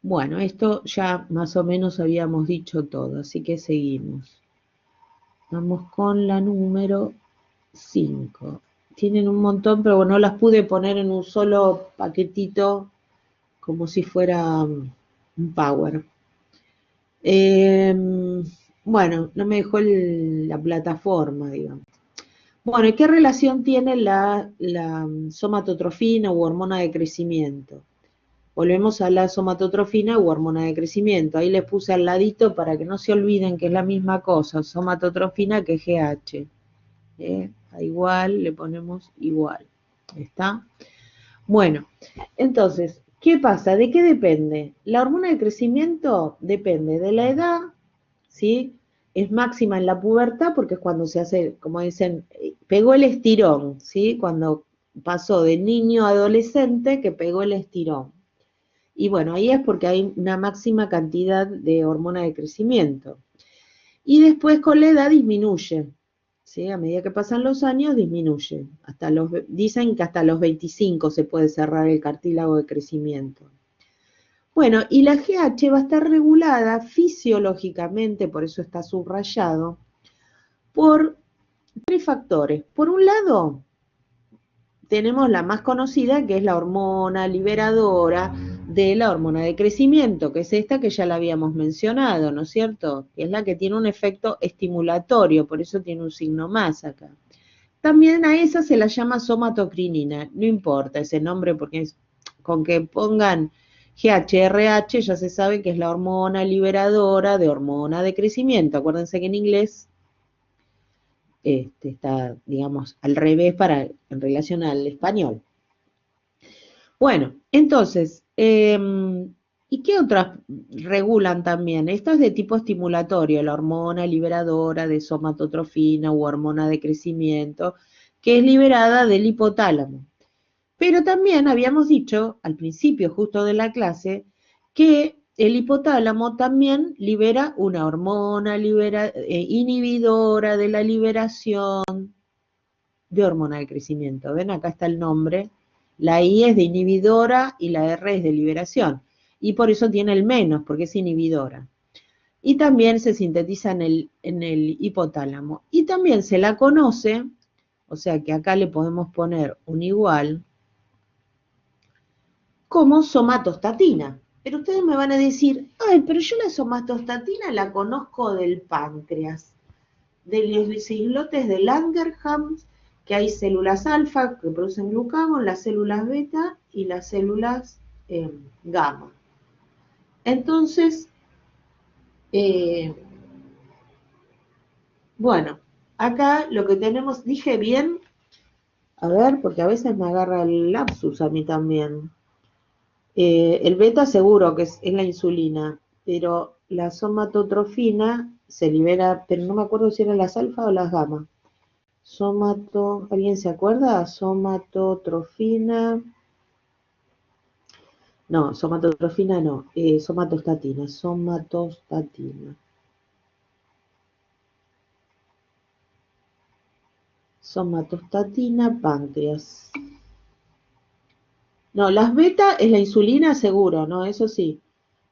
Bueno, esto ya más o menos habíamos dicho todo, así que seguimos. Vamos con la número 5. Tienen un montón, pero bueno, no las pude poner en un solo paquetito como si fuera un Power. Bueno, no me dejó la plataforma, digamos. Bueno, ¿y qué relación tiene la somatotrofina u hormona de crecimiento? Volvemos a la somatotrofina u hormona de crecimiento. Ahí les puse al ladito para que no se olviden que es la misma cosa, somatotrofina que GH. A igual le ponemos igual. ¿Está? Bueno, entonces, ¿qué pasa? ¿De qué depende? La hormona de crecimiento depende de la edad, ¿sí? Es máxima en la pubertad porque es cuando se hace, como dicen, pegó el estirón, ¿sí? Cuando pasó de niño a adolescente que pegó el estirón. Y bueno, ahí es porque hay una máxima cantidad de hormona de crecimiento. Y después con la edad disminuye, ¿sí? A medida que pasan los años disminuye. Dicen que hasta los 25 se puede cerrar el cartílago de crecimiento. Bueno, y la GH va a estar regulada fisiológicamente, por eso está subrayado, por 3 factores. Por un lado, tenemos la más conocida, que es la hormona liberadora de la hormona de crecimiento, que es esta que ya la habíamos mencionado, ¿no es cierto? Que es la que tiene un efecto estimulatorio, por eso tiene un signo más acá. También a esa se la llama somatocrinina, no importa ese nombre porque con que pongan GHRH ya se sabe que es la hormona liberadora de hormona de crecimiento. Acuérdense que en inglés está, digamos, al revés en relación al español. Bueno, entonces, ¿y qué otras regulan también? Esta es de tipo estimulatorio, la hormona liberadora de somatotrofina u hormona de crecimiento, que es liberada del hipotálamo. Pero también habíamos dicho al principio justo de la clase que el hipotálamo también libera una hormona inhibidora de la liberación de hormona de crecimiento. ¿Ven? Acá está el nombre. La I es de inhibidora y la R es de liberación. Y por eso tiene el menos, porque es inhibidora. Y también se sintetiza en el hipotálamo. Y también se la conoce, o sea que acá le podemos poner un igual, como somatostatina. Pero ustedes me van a decir, ay, pero yo la somatostatina la conozco del páncreas, de los islotes de Langerhans, que hay células alfa que producen glucagón, las células beta y las células gamma. Entonces, bueno, acá lo que tenemos, dije bien, a ver, porque a veces me agarra el lapsus a mí también. El beta seguro que es la insulina, pero la somatotrofina se libera, pero no me acuerdo si eran las alfa o las gamma. ¿Alguien se acuerda? Somatotrofina. No, somatotrofina no, somatostatina. Somatostatina, páncreas. No, las beta es la insulina seguro, ¿no? Eso sí.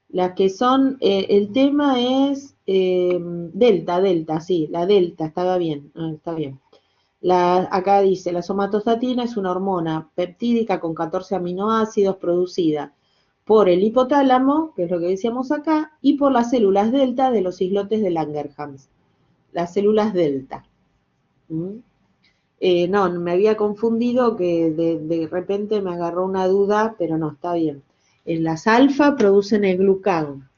Las que son, el tema es delta, sí, la delta, estaba bien, está bien. Acá dice, la somatostatina es una hormona peptídica con 14 aminoácidos producida por el hipotálamo, que es lo que decíamos acá, y por las células delta de los islotes de Langerhans, las células delta. No, me había confundido que de repente me agarró una duda, pero no, está bien. En las alfa producen el glucagón.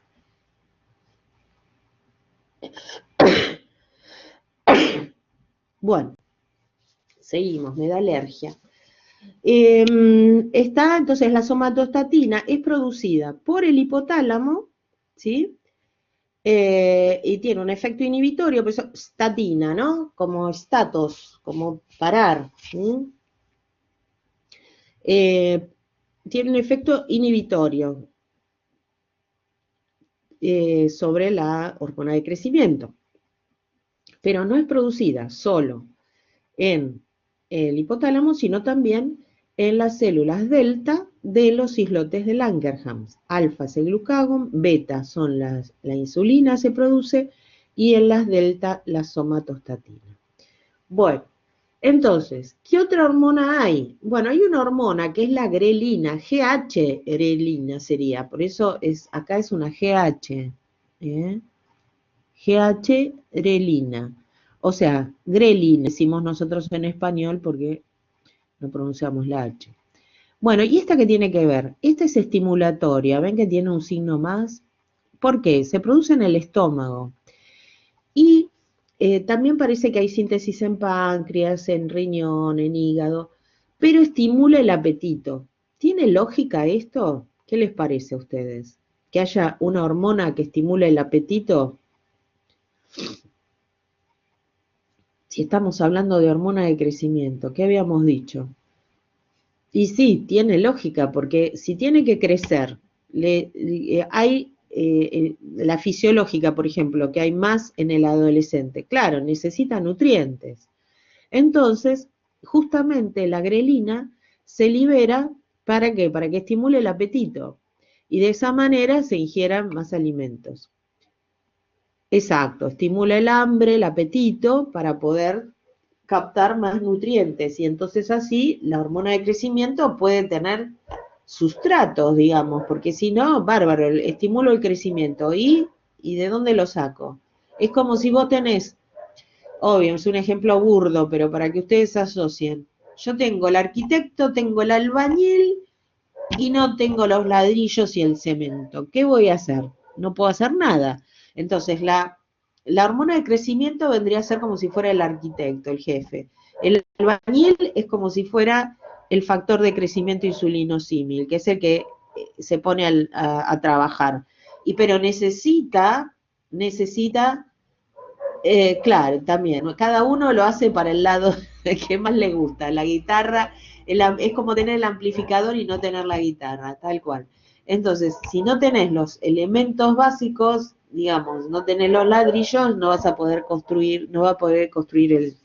Bueno, seguimos, me da alergia. Entonces, la somatostatina es producida por el hipotálamo, ¿sí? Y tiene un efecto inhibitorio, por eso statina, ¿no? Como status, como parar. Tiene un efecto inhibitorio sobre la hormona de crecimiento, pero no es producida solo en el hipotálamo, sino también en las células delta de los islotes de Langerhans. Alfa es el glucagón, beta son la insulina se produce, y en las delta la somatostatina. Bueno, entonces, ¿qué otra hormona hay? Bueno, hay una hormona que es la grelina, GH-grelina sería, por eso acá es una GH, GH-grelina. O sea, grelina, decimos nosotros en español porque no pronunciamos la H. Bueno, ¿y esta qué tiene que ver? Esta es estimulatoria, ven que tiene un signo más. ¿Por qué? Se produce en el estómago. Y también parece que hay síntesis en páncreas, en riñón, en hígado, pero estimula el apetito. ¿Tiene lógica esto? ¿Qué les parece a ustedes? ¿Que haya una hormona que estimule el apetito? Si estamos hablando de hormona de crecimiento, ¿qué habíamos dicho? Y sí, tiene lógica, porque si tiene que crecer, hay la fisiológica, por ejemplo, que hay más en el adolescente. Claro, necesita nutrientes. Entonces, justamente la grelina se libera, ¿para qué? Para que estimule el apetito. Y de esa manera se ingieran más alimentos. Exacto, estimula el hambre, el apetito, para poder captar más nutrientes, y entonces así la hormona de crecimiento puede tener sustratos, digamos, porque si no, bárbaro, estimulo el crecimiento, ¿y de dónde lo saco? Es como si vos tenés, obvio, es un ejemplo burdo, pero para que ustedes asocien, yo tengo el arquitecto, tengo el albañil y no tengo los ladrillos y el cemento. ¿Qué voy a hacer? No puedo hacer nada. Entonces, la hormona de crecimiento vendría a ser como si fuera el arquitecto, el jefe. El albañil es como si fuera el factor de crecimiento insulinosímil, que es el que se pone a trabajar. Pero necesita, claro, también, cada uno lo hace para el lado que más le gusta. La guitarra es como tener el amplificador y no tener la guitarra, tal cual. Entonces, si no tenés los elementos básicos, digamos, no tenés los ladrillos, no vas a poder construir, no va a poder construir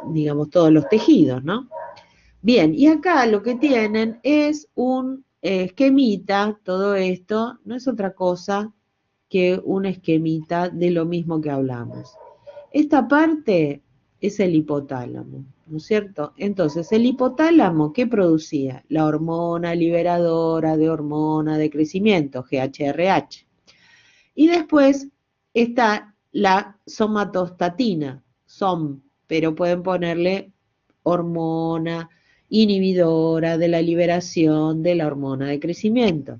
digamos, todos los tejidos, ¿no? Bien, y acá lo que tienen es un esquemita, todo esto, no es otra cosa que un esquemita de lo mismo que hablamos. Esta parte es el hipotálamo, ¿no es cierto? Entonces, el hipotálamo, ¿qué producía? La hormona liberadora de hormona de crecimiento, GHRH. Y después está la somatostatina, SOM, pero pueden ponerle hormona inhibidora de la liberación de la hormona de crecimiento.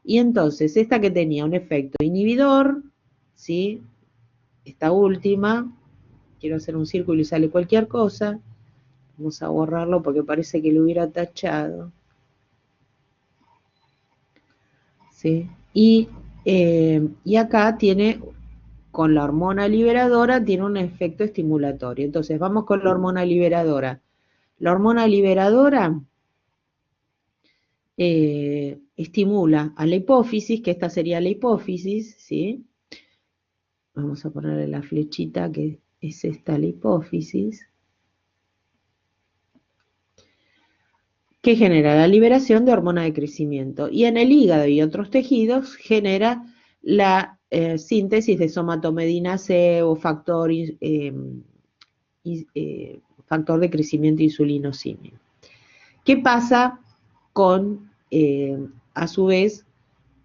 Y entonces, esta que tenía un efecto inhibidor, ¿sí? Esta última, quiero hacer un círculo y sale cualquier cosa, vamos a borrarlo porque parece que lo hubiera tachado, ¿sí? Y acá tiene, con la hormona liberadora, tiene un efecto estimulatorio. Entonces, vamos con la hormona liberadora. La hormona liberadora estimula a la hipófisis, que esta sería la hipófisis, ¿sí? Vamos a ponerle la flechita que es esta la hipófisis, que genera la liberación de hormona de crecimiento. Y en el hígado y otros tejidos genera la síntesis de somatomedina C o factor de crecimiento insulinosímeo. ¿Qué pasa con, a su vez,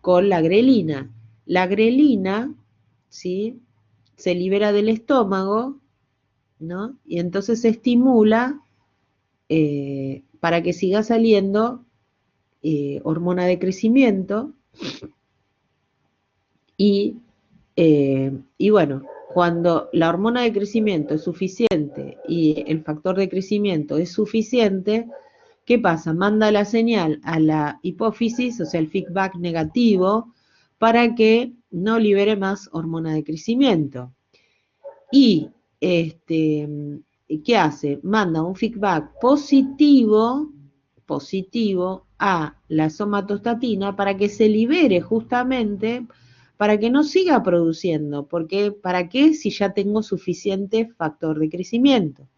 con la grelina? La grelina, ¿sí?, se libera del estómago, ¿no? Y entonces se estimula para que siga saliendo hormona de crecimiento y bueno, cuando la hormona de crecimiento es suficiente y el factor de crecimiento es suficiente, ¿qué pasa? Manda la señal a la hipófisis, o sea, el feedback negativo, para que no libere más hormona de crecimiento. Y, ¿qué hace? Manda un feedback positivo a la somatostatina para que se libere justamente, para que no siga produciendo, porque ¿para qué si ya tengo suficiente factor de crecimiento?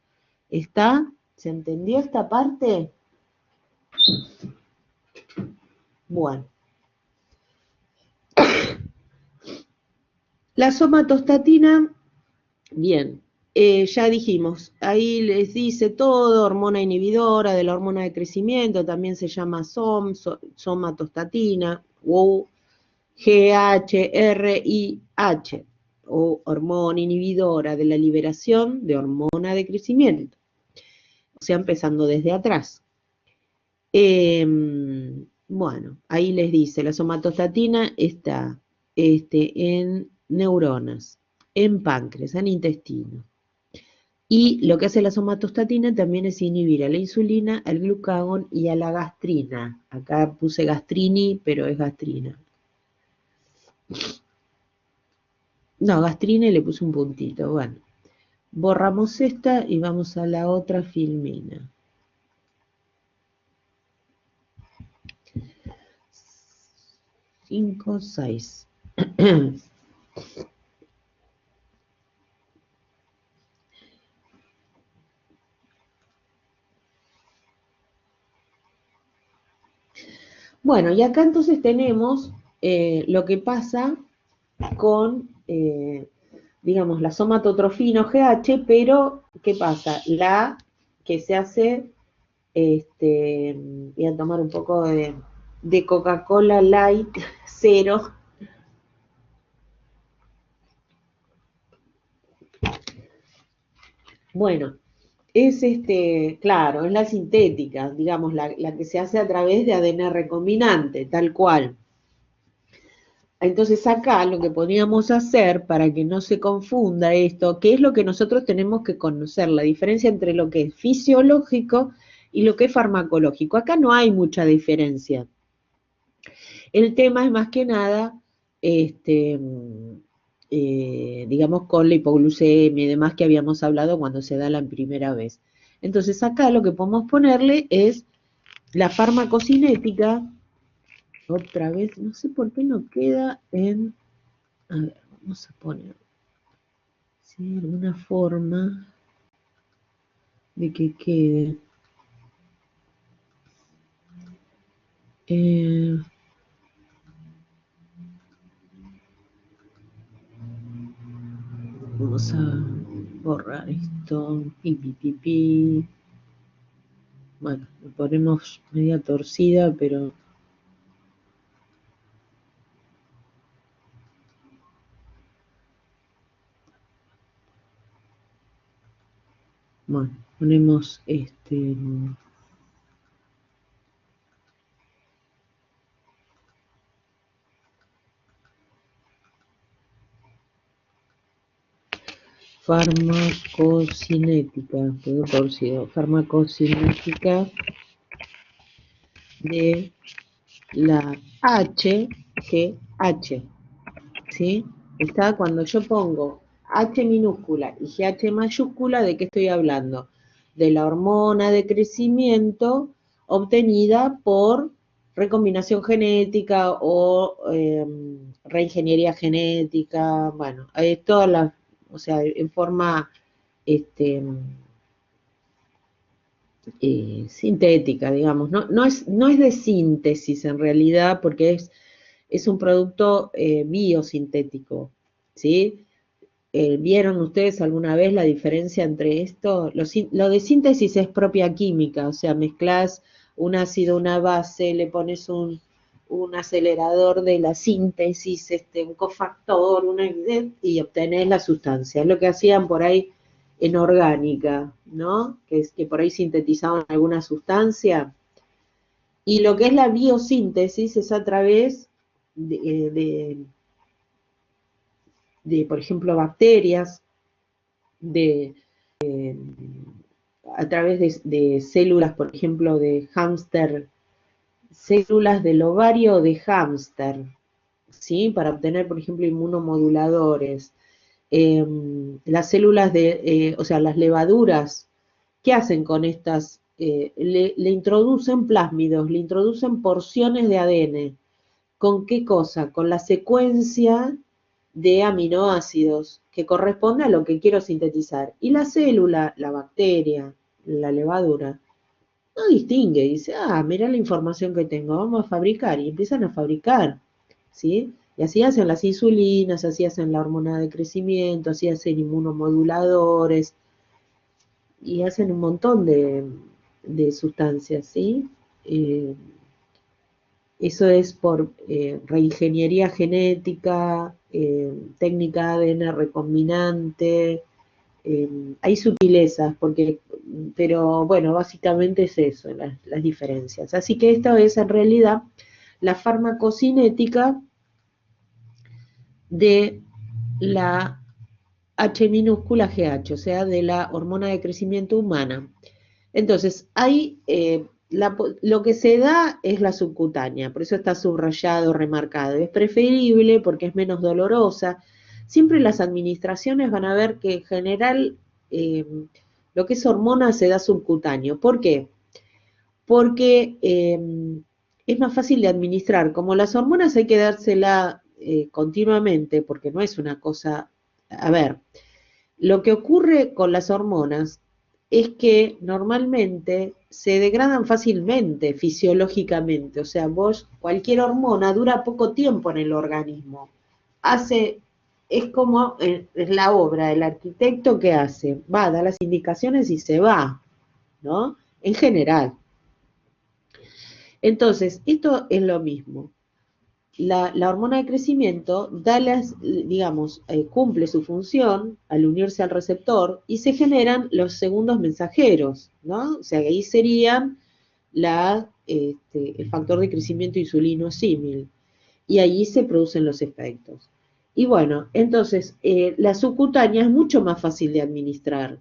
¿Está? ¿Se entendió esta parte? Bueno. La somatostatina, bien, ya dijimos, ahí les dice todo, hormona inhibidora de la hormona de crecimiento, también se llama somatostatina, o GHRIH, o hormona inhibidora de la liberación de hormona de crecimiento, o sea, empezando desde atrás. Bueno, ahí les dice, la somatostatina está en neuronas, en páncreas, en intestino. Y lo que hace la somatostatina también es inhibir a la insulina, al glucagón y a la gastrina. Acá puse gastrini, pero es gastrina. No, gastrina y le puse un puntito. Bueno, borramos esta y vamos a la otra filmina. Cinco, 6. Bueno, y acá entonces tenemos lo que pasa con, digamos, la somatotrofina GH, pero ¿qué pasa? La que se hace, voy a tomar un poco de Coca-Cola Light 0. Bueno, es claro, es la sintética, digamos, la que se hace a través de ADN recombinante, tal cual. Entonces acá lo que podríamos hacer para que no se confunda esto, que es lo que nosotros tenemos que conocer, la diferencia entre lo que es fisiológico y lo que es farmacológico. Acá no hay mucha diferencia. El tema es más que nada, digamos, con la hipoglucemia y demás que habíamos hablado cuando se da la primera vez. Entonces acá lo que podemos ponerle es la farmacocinética Otra vez, no sé por qué no queda en... A ver, vamos a poner... Si hay alguna forma de que quede. Eh, Vamos a borrar esto. Pi. Bueno, lo ponemos media torcida, pero... Bueno, ponemos farmacocinética, quedó torcido, farmacocinética de la HGH, ¿sí? Está cuando yo pongo H minúscula y GH mayúscula, ¿de qué estoy hablando? De la hormona de crecimiento obtenida por recombinación genética o reingeniería genética, bueno, todas las, o sea, en forma este, sintética, digamos, no es de síntesis en realidad, porque es un producto biosintético, ¿sí? ¿Vieron ustedes alguna vez la diferencia entre esto? Lo de síntesis es propia química, o sea, mezclas un ácido, una base, le pones un acelerador de la síntesis, un cofactor, y obtenés la sustancia. Es lo que hacían por ahí en orgánica, ¿no? Que es que por ahí sintetizaban alguna sustancia. Y lo que es la biosíntesis es a través por ejemplo, bacterias, de, a través de células, por ejemplo, de hámster, células del ovario de hámster, ¿sí? Para obtener, por ejemplo, inmunomoduladores. Las células o sea, las levaduras, ¿qué hacen con estas? Le introducen plásmidos, le introducen porciones de ADN. ¿Con qué cosa? Con la secuencia de aminoácidos que corresponde a lo que quiero sintetizar. Y la célula, la bacteria, la levadura, no distingue, dice, mira la información que tengo, vamos a fabricar, y empiezan a fabricar, ¿sí? Y así hacen las insulinas, así hacen la hormona de crecimiento, así hacen inmunomoduladores, y hacen un montón de sustancias, ¿sí? Eh, Eso es por reingeniería genética, técnica ADN recombinante. Hay sutilezas, pero bueno, básicamente es eso, las diferencias. Así que esto es en realidad la farmacocinética de la H minúscula GH, o sea, de la hormona de crecimiento humana. Entonces, hay lo que se da es la subcutánea, por eso está subrayado, remarcado. Es preferible porque es menos dolorosa. Siempre las administraciones van a ver que en general lo que es hormona se da subcutáneo. ¿Por qué? Porque es más fácil de administrar. Como las hormonas hay que dársela continuamente, porque no es una cosa... A ver, lo que ocurre con las hormonas es que normalmente se degradan fácilmente fisiológicamente, o sea, cualquier hormona dura poco tiempo en el organismo. Es como es la obra del arquitecto que hace, da las indicaciones y se va, ¿no? En general. Entonces, esto es lo mismo. La hormona de crecimiento digamos, cumple su función al unirse al receptor y se generan los segundos mensajeros, ¿no? O sea, ahí serían el factor de crecimiento insulino símil y allí se producen los efectos. Y bueno, entonces la subcutánea es mucho más fácil de administrar.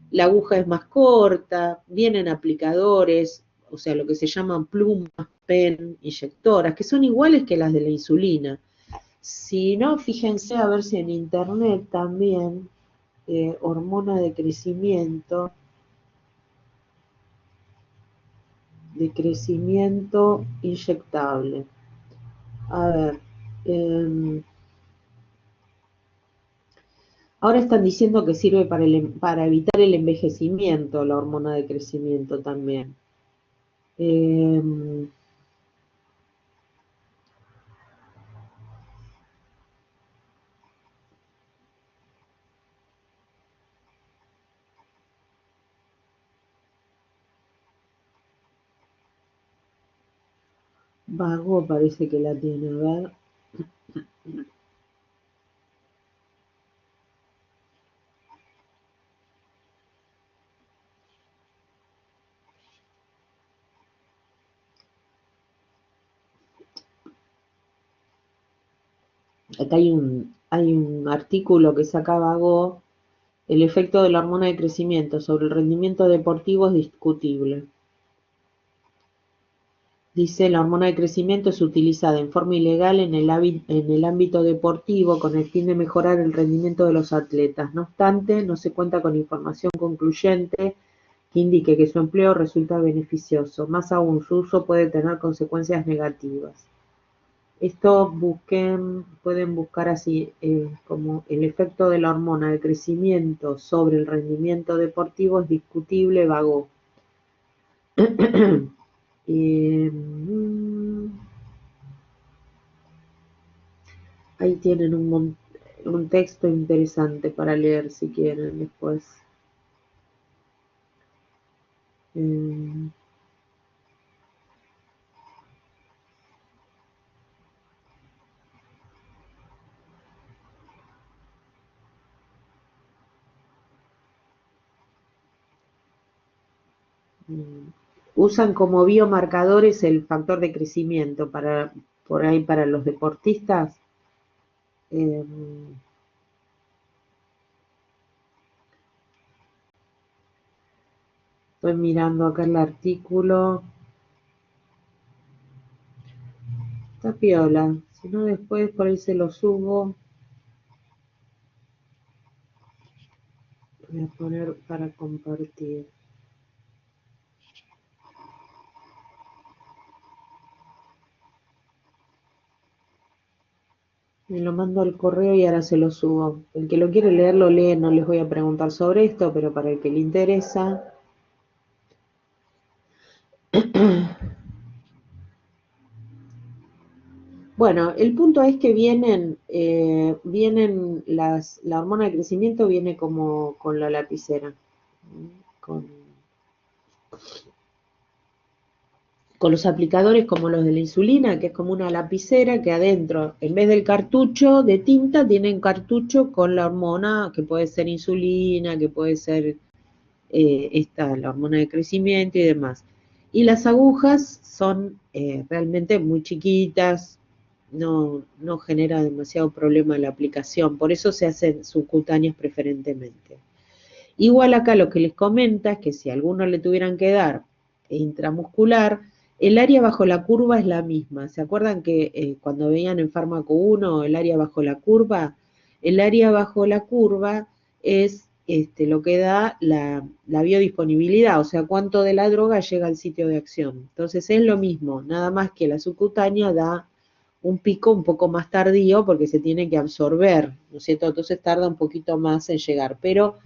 La aguja es más corta, vienen aplicadores, o sea, lo que se llaman plumas, pen, inyectoras, que son iguales que las de la insulina. Si no, fíjense a ver si en internet también, hormona de crecimiento inyectable. A ver, eh, ahora están diciendo que sirve para evitar el envejecimiento, la hormona de crecimiento también. Eh, Vago parece que la tiene, a ver. Acá hay un artículo que saca Vago, el efecto de la hormona de crecimiento sobre el rendimiento deportivo es discutible. Dice, la hormona de crecimiento es utilizada en forma ilegal en el ámbito deportivo con el fin de mejorar el rendimiento de los atletas. No obstante, no se cuenta con información concluyente que indique que su empleo resulta beneficioso. Más aún, su uso puede tener consecuencias negativas. Esto pueden buscar así, como el efecto de la hormona de crecimiento sobre el rendimiento deportivo es discutible, Vago. Eh, Ahí tienen un texto interesante para leer si quieren después. Eh, Usan como biomarcadores el factor de crecimiento por ahí para los deportistas. Eh, Estoy mirando acá el artículo. Está piola. Si no, después por ahí se lo subo. Voy a poner para compartir. Me lo mando al correo y ahora se lo subo. El que lo quiere leer, lo lee. No les voy a preguntar sobre esto, pero para el que le interesa. Bueno, el punto es que la hormona de crecimiento viene como con la lapicera, con, con los aplicadores como los de la insulina, que es como una lapicera que adentro, en vez del cartucho de tinta, tiene un cartucho con la hormona, que puede ser insulina, que puede ser la hormona de crecimiento y demás. Y las agujas son realmente muy chiquitas, no genera demasiado problema la aplicación, por eso se hacen subcutáneas preferentemente. Igual acá lo que les comenta es que si a alguno le tuvieran que dar intramuscular, el área bajo la curva es la misma. ¿Se acuerdan que cuando veían en fármaco 1 el área bajo la curva? El área bajo la curva es lo que da la biodisponibilidad, o sea, cuánto de la droga llega al sitio de acción. Entonces es lo mismo, nada más que la subcutánea da un pico un poco más tardío porque se tiene que absorber, ¿no es cierto? Entonces tarda un poquito más en llegar, pero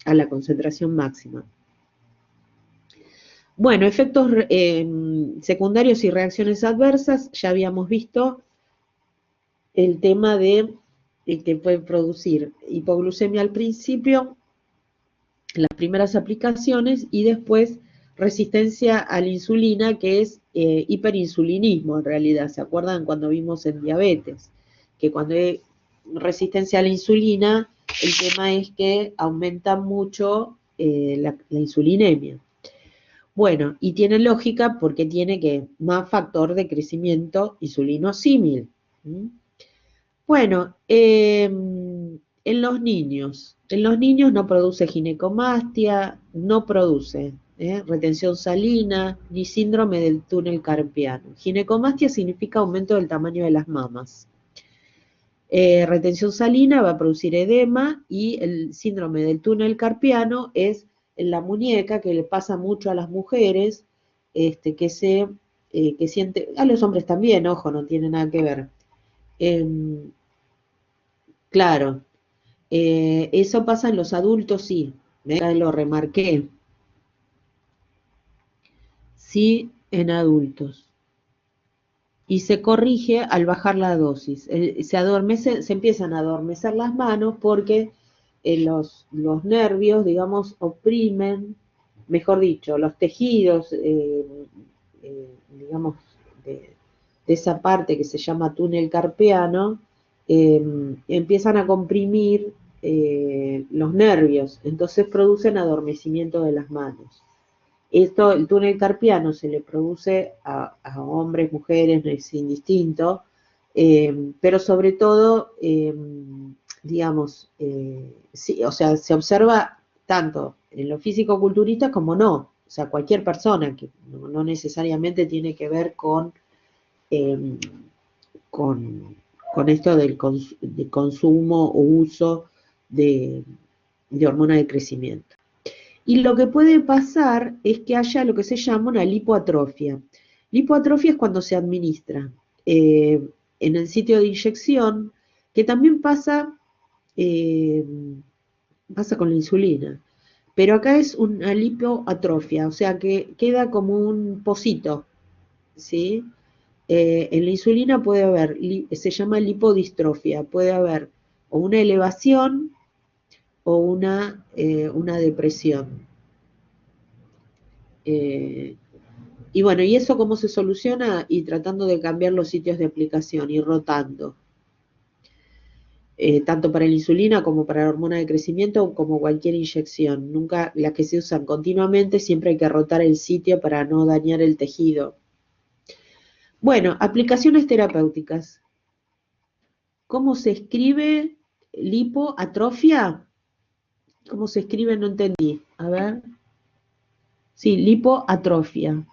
a la concentración máxima. Bueno, efectos secundarios y reacciones adversas, ya habíamos visto el tema de que puede producir hipoglucemia al principio, las primeras aplicaciones, y después resistencia a la insulina, que es hiperinsulinismo en realidad. ¿Se acuerdan cuando vimos en diabetes? Que cuando hay resistencia a la insulina, el tema es que aumenta mucho la insulinemia. Bueno, y tiene lógica porque tiene que más factor de crecimiento insulinosímil. Bueno, en los niños no produce ginecomastia, no produce retención salina ni síndrome del túnel carpiano. Ginecomastia significa aumento del tamaño de las mamas. Retención salina va a producir edema y el síndrome del túnel carpiano es en la muñeca, que le pasa mucho a las mujeres, que se que siente, a los hombres también, ojo, no tiene nada que ver. Claro, eso pasa en los adultos, sí, acá lo remarqué, sí en adultos. Y se corrige al bajar la dosis. Se empiezan a adormecer las manos porque los nervios, digamos, oprimen, mejor dicho, los tejidos, digamos, de esa parte que se llama túnel carpiano, empiezan a comprimir los nervios, entonces producen adormecimiento de las manos. Esto, el túnel carpiano se le produce a hombres, mujeres, no es indistinto, pero sobre todo, digamos, sí, o sea, se observa tanto en los físico-culturistas como no, o sea, cualquier persona que no necesariamente tiene que ver eh, con esto de consumo o uso de hormona de crecimiento. Y lo que puede pasar es que haya lo que se llama una lipoatrofia. Lipoatrofia es cuando se administra en el sitio de inyección, que también pasa con la insulina. Pero acá es una lipoatrofia, o sea que queda como un pocito, ¿sí? En la insulina puede haber, se llama lipodistrofia, puede haber o una elevación o una depresión. Y bueno, ¿y eso cómo se soluciona? Y tratando de cambiar los sitios de aplicación y rotando. Tanto para la insulina como para la hormona de crecimiento, como cualquier inyección. Nunca las que se usan continuamente, siempre hay que rotar el sitio para no dañar el tejido. Bueno, aplicaciones terapéuticas. ¿Cómo se escribe lipoatrofia? ¿Cómo se escribe? No entendí. A ver. Sí, lipoatrofia.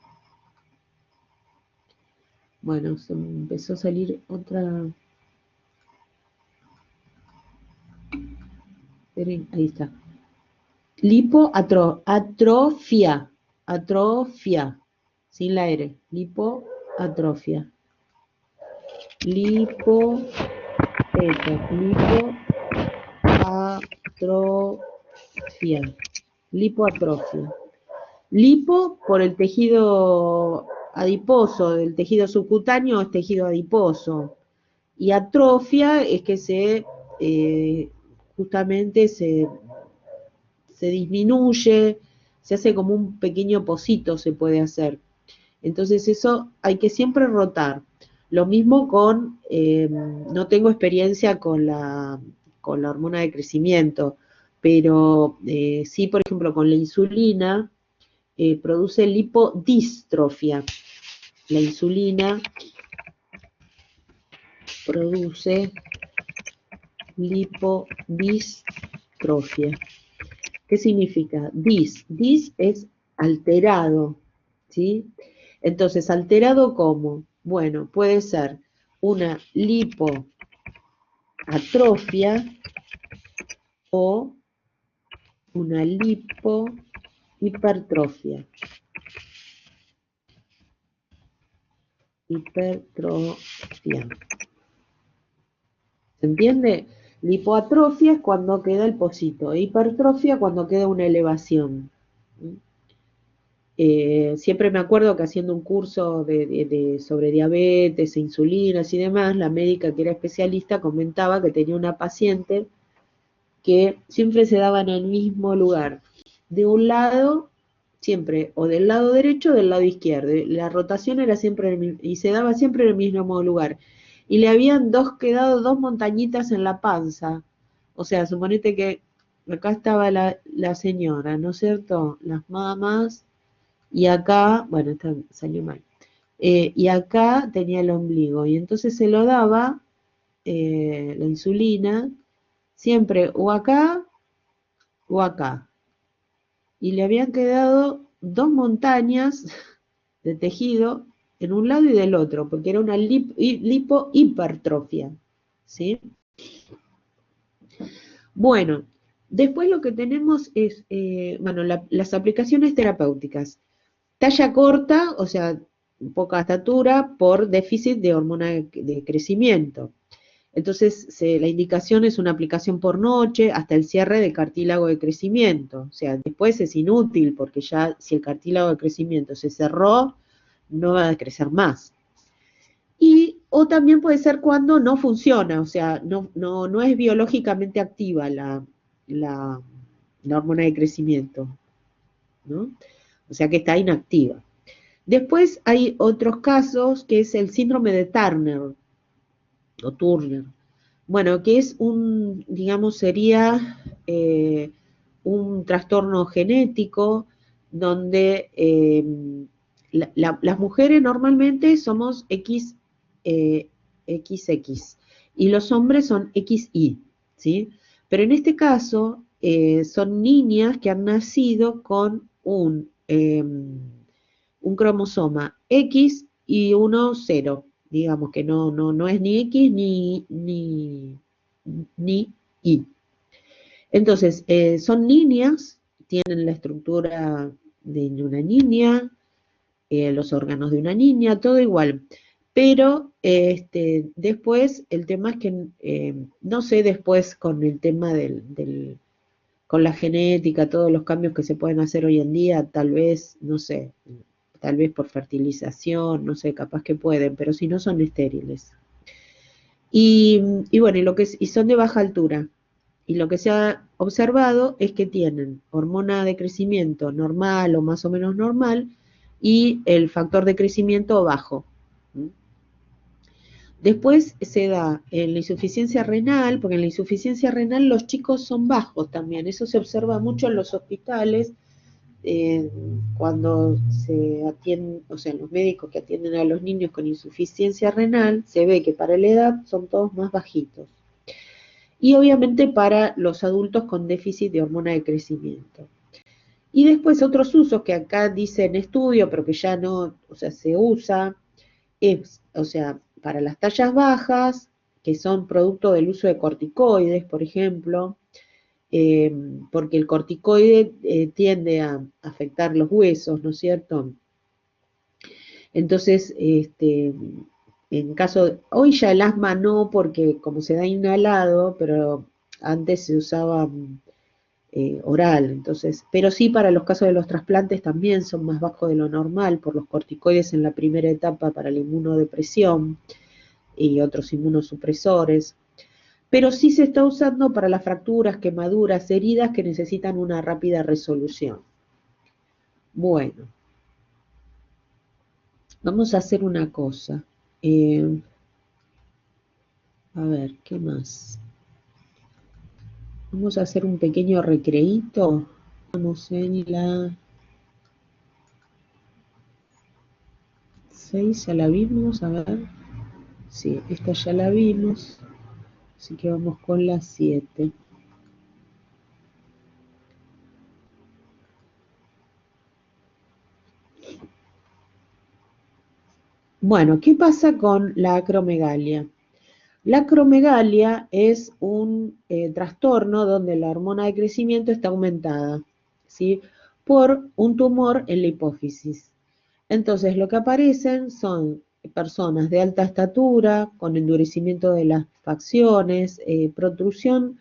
Bueno, se me empezó a salir otra. Ahí está. Lipoatrofia. Atrofia. Sin la R. Lipoatrofia. Lipoatrofia. Lipoatrofia. Lipo por el tejido adiposo, del tejido subcutáneo es tejido adiposo. Y atrofia es que justamente se disminuye, se hace como un pequeño pocito, se puede hacer. Entonces eso hay que siempre rotar. Lo mismo no tengo experiencia con la hormona de crecimiento, pero sí, por ejemplo, con la insulina produce lipodistrofia. La insulina produce lipodistrofia. ¿Qué significa? Dis es alterado, ¿sí? Entonces, ¿alterado cómo? Bueno, puede ser una lipoatrofia o una lipohipertrofia. Hipertrofia. ¿Se entiende? Lipoatrofia es cuando queda el pocito, hipertrofia cuando queda una elevación. Siempre me acuerdo que haciendo un curso sobre diabetes, insulinas y demás, la médica que era especialista comentaba que tenía una paciente que siempre se daba en el mismo lugar, de un lado, siempre, o del lado derecho o del lado izquierdo. La rotación era siempre y se daba siempre en el mismo lugar. Y le habían quedado dos montañitas en la panza. O sea, suponete que acá estaba la señora, ¿no es cierto? Las mamas, y acá, bueno, esta salió mal. Y acá tenía el ombligo, y entonces se lo daba la insulina, siempre o acá o acá. Y le habían quedado dos montañas de tejido en un lado y del otro, porque era una lipohipertrofia, ¿sí? Bueno, después lo que tenemos es, bueno, las aplicaciones terapéuticas. Talla corta, o sea, poca estatura por déficit de hormona de crecimiento. Entonces, la indicación es una aplicación por noche hasta el cierre del cartílago de crecimiento. O sea, después es inútil porque ya si el cartílago de crecimiento se cerró, no va a crecer más. O también puede ser cuando no funciona, o sea, no es biológicamente activa la hormona de crecimiento, ¿no? O sea que está inactiva. Después hay otros casos que es el síndrome de Turner, o Turner. Bueno, que es digamos, sería un trastorno genético donde las mujeres normalmente somos XX y los hombres son XY, ¿sí? Pero en este caso son niñas que han nacido con un cromosoma X y uno 0, digamos que no es ni X ni Y. Entonces, son niñas, tienen la estructura de una niña, los órganos de una niña, todo igual. Pero después el tema es que, no sé después con el tema con la genética, todos los cambios que se pueden hacer hoy en día, tal vez, no sé, tal vez por fertilización, no sé, capaz que pueden, pero si no son estériles. Y bueno, y son de baja altura. Y lo que se ha observado es que tienen hormona de crecimiento normal o más o menos normal y el factor de crecimiento bajo. Después se da en la insuficiencia renal, porque en la insuficiencia renal los chicos son bajos también. Eso se observa mucho en los hospitales cuando se atienden, o sea, los médicos que atienden a los niños con insuficiencia renal, se ve que para la edad son todos más bajitos. Y obviamente para los adultos con déficit de hormona de crecimiento. Y después otros usos que acá dice en estudio, pero que ya no, o sea, se usa, es, o sea, para las tallas bajas, que son producto del uso de corticoides, por ejemplo, porque el corticoide tiende a afectar los huesos, ¿no es cierto? Entonces, en caso, hoy ya el asma no, porque como se da inhalado, pero antes se usaba oral, entonces, pero sí para los casos de los trasplantes también son más bajos de lo normal por los corticoides en la primera etapa para la inmunodepresión y otros inmunosupresores, pero sí se está usando para las fracturas, quemaduras, heridas que necesitan una rápida resolución. Bueno, vamos a hacer una cosa. A ver, ¿qué más? Vamos a hacer un pequeño recreíto. Vamos en la 6, ya la vimos, a ver. Sí, esta ya la vimos. Así que vamos con la 7. Bueno, ¿qué pasa con la acromegalia? La acromegalia es un trastorno donde la hormona de crecimiento está aumentada, ¿sí? Por un tumor en la hipófisis. Entonces, lo que aparecen son personas de alta estatura, con endurecimiento de las facciones, protrusión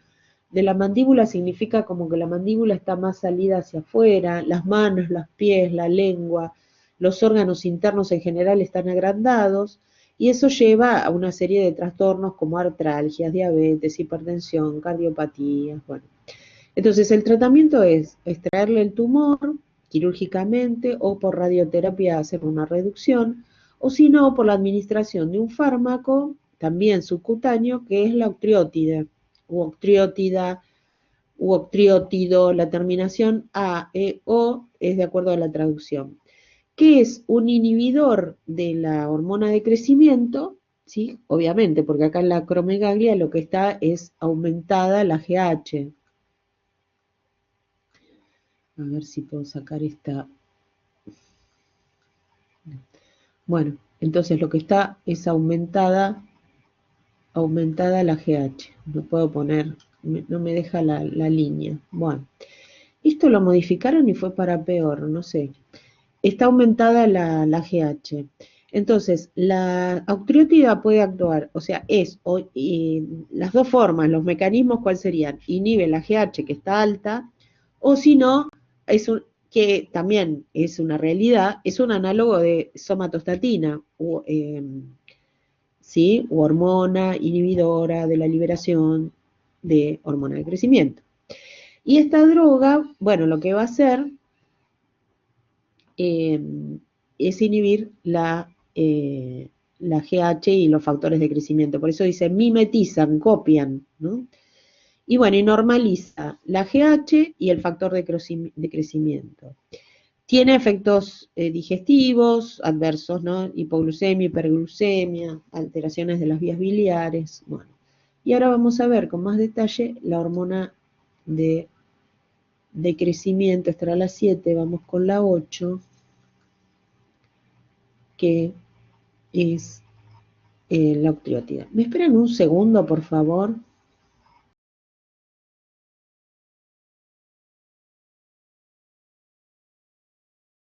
de la mandíbula significa como que la mandíbula está más salida hacia afuera, las manos, los pies, la lengua, los órganos internos en general están agrandados, y eso lleva a una serie de trastornos como artralgias, diabetes, hipertensión, cardiopatías, bueno. Entonces el tratamiento es extraerle el tumor quirúrgicamente o por radioterapia hacer una reducción, o si no, por la administración de un fármaco, también subcutáneo, que es la octreotida, u octreotida, u octreótido, la terminación A, E, O es de acuerdo a la traducción, que es un inhibidor de la hormona de crecimiento, ¿sí? Obviamente, porque acá en la acromegalia lo que está es aumentada la GH. A ver si puedo sacar esta. Bueno, entonces lo que está es aumentada la GH. No puedo poner, no me deja la línea. Bueno, esto lo modificaron y fue para peor, no sé. está aumentada la GH. Entonces, la octreotida puede actuar, o sea, las dos formas, los mecanismos, ¿cuáles serían? Inhibe la GH que está alta, o si no, que también es una realidad, es un análogo de somatostatina, ¿sí? U hormona inhibidora de la liberación de hormona de crecimiento. Y esta droga, bueno, lo que va a hacer es inhibir la GH y los factores de crecimiento. Por eso dice mimetizan, copian, ¿no? Y bueno, y normaliza la GH y el factor de crecimiento. Tiene efectos digestivos, adversos, ¿no? Hipoglucemia, hiperglucemia, alteraciones de las vías biliares. Bueno, y ahora vamos a ver con más detalle la hormona de crecimiento. Esta era la 7, vamos con la 8, que es la octreotida. ¿Me esperan un segundo, por favor?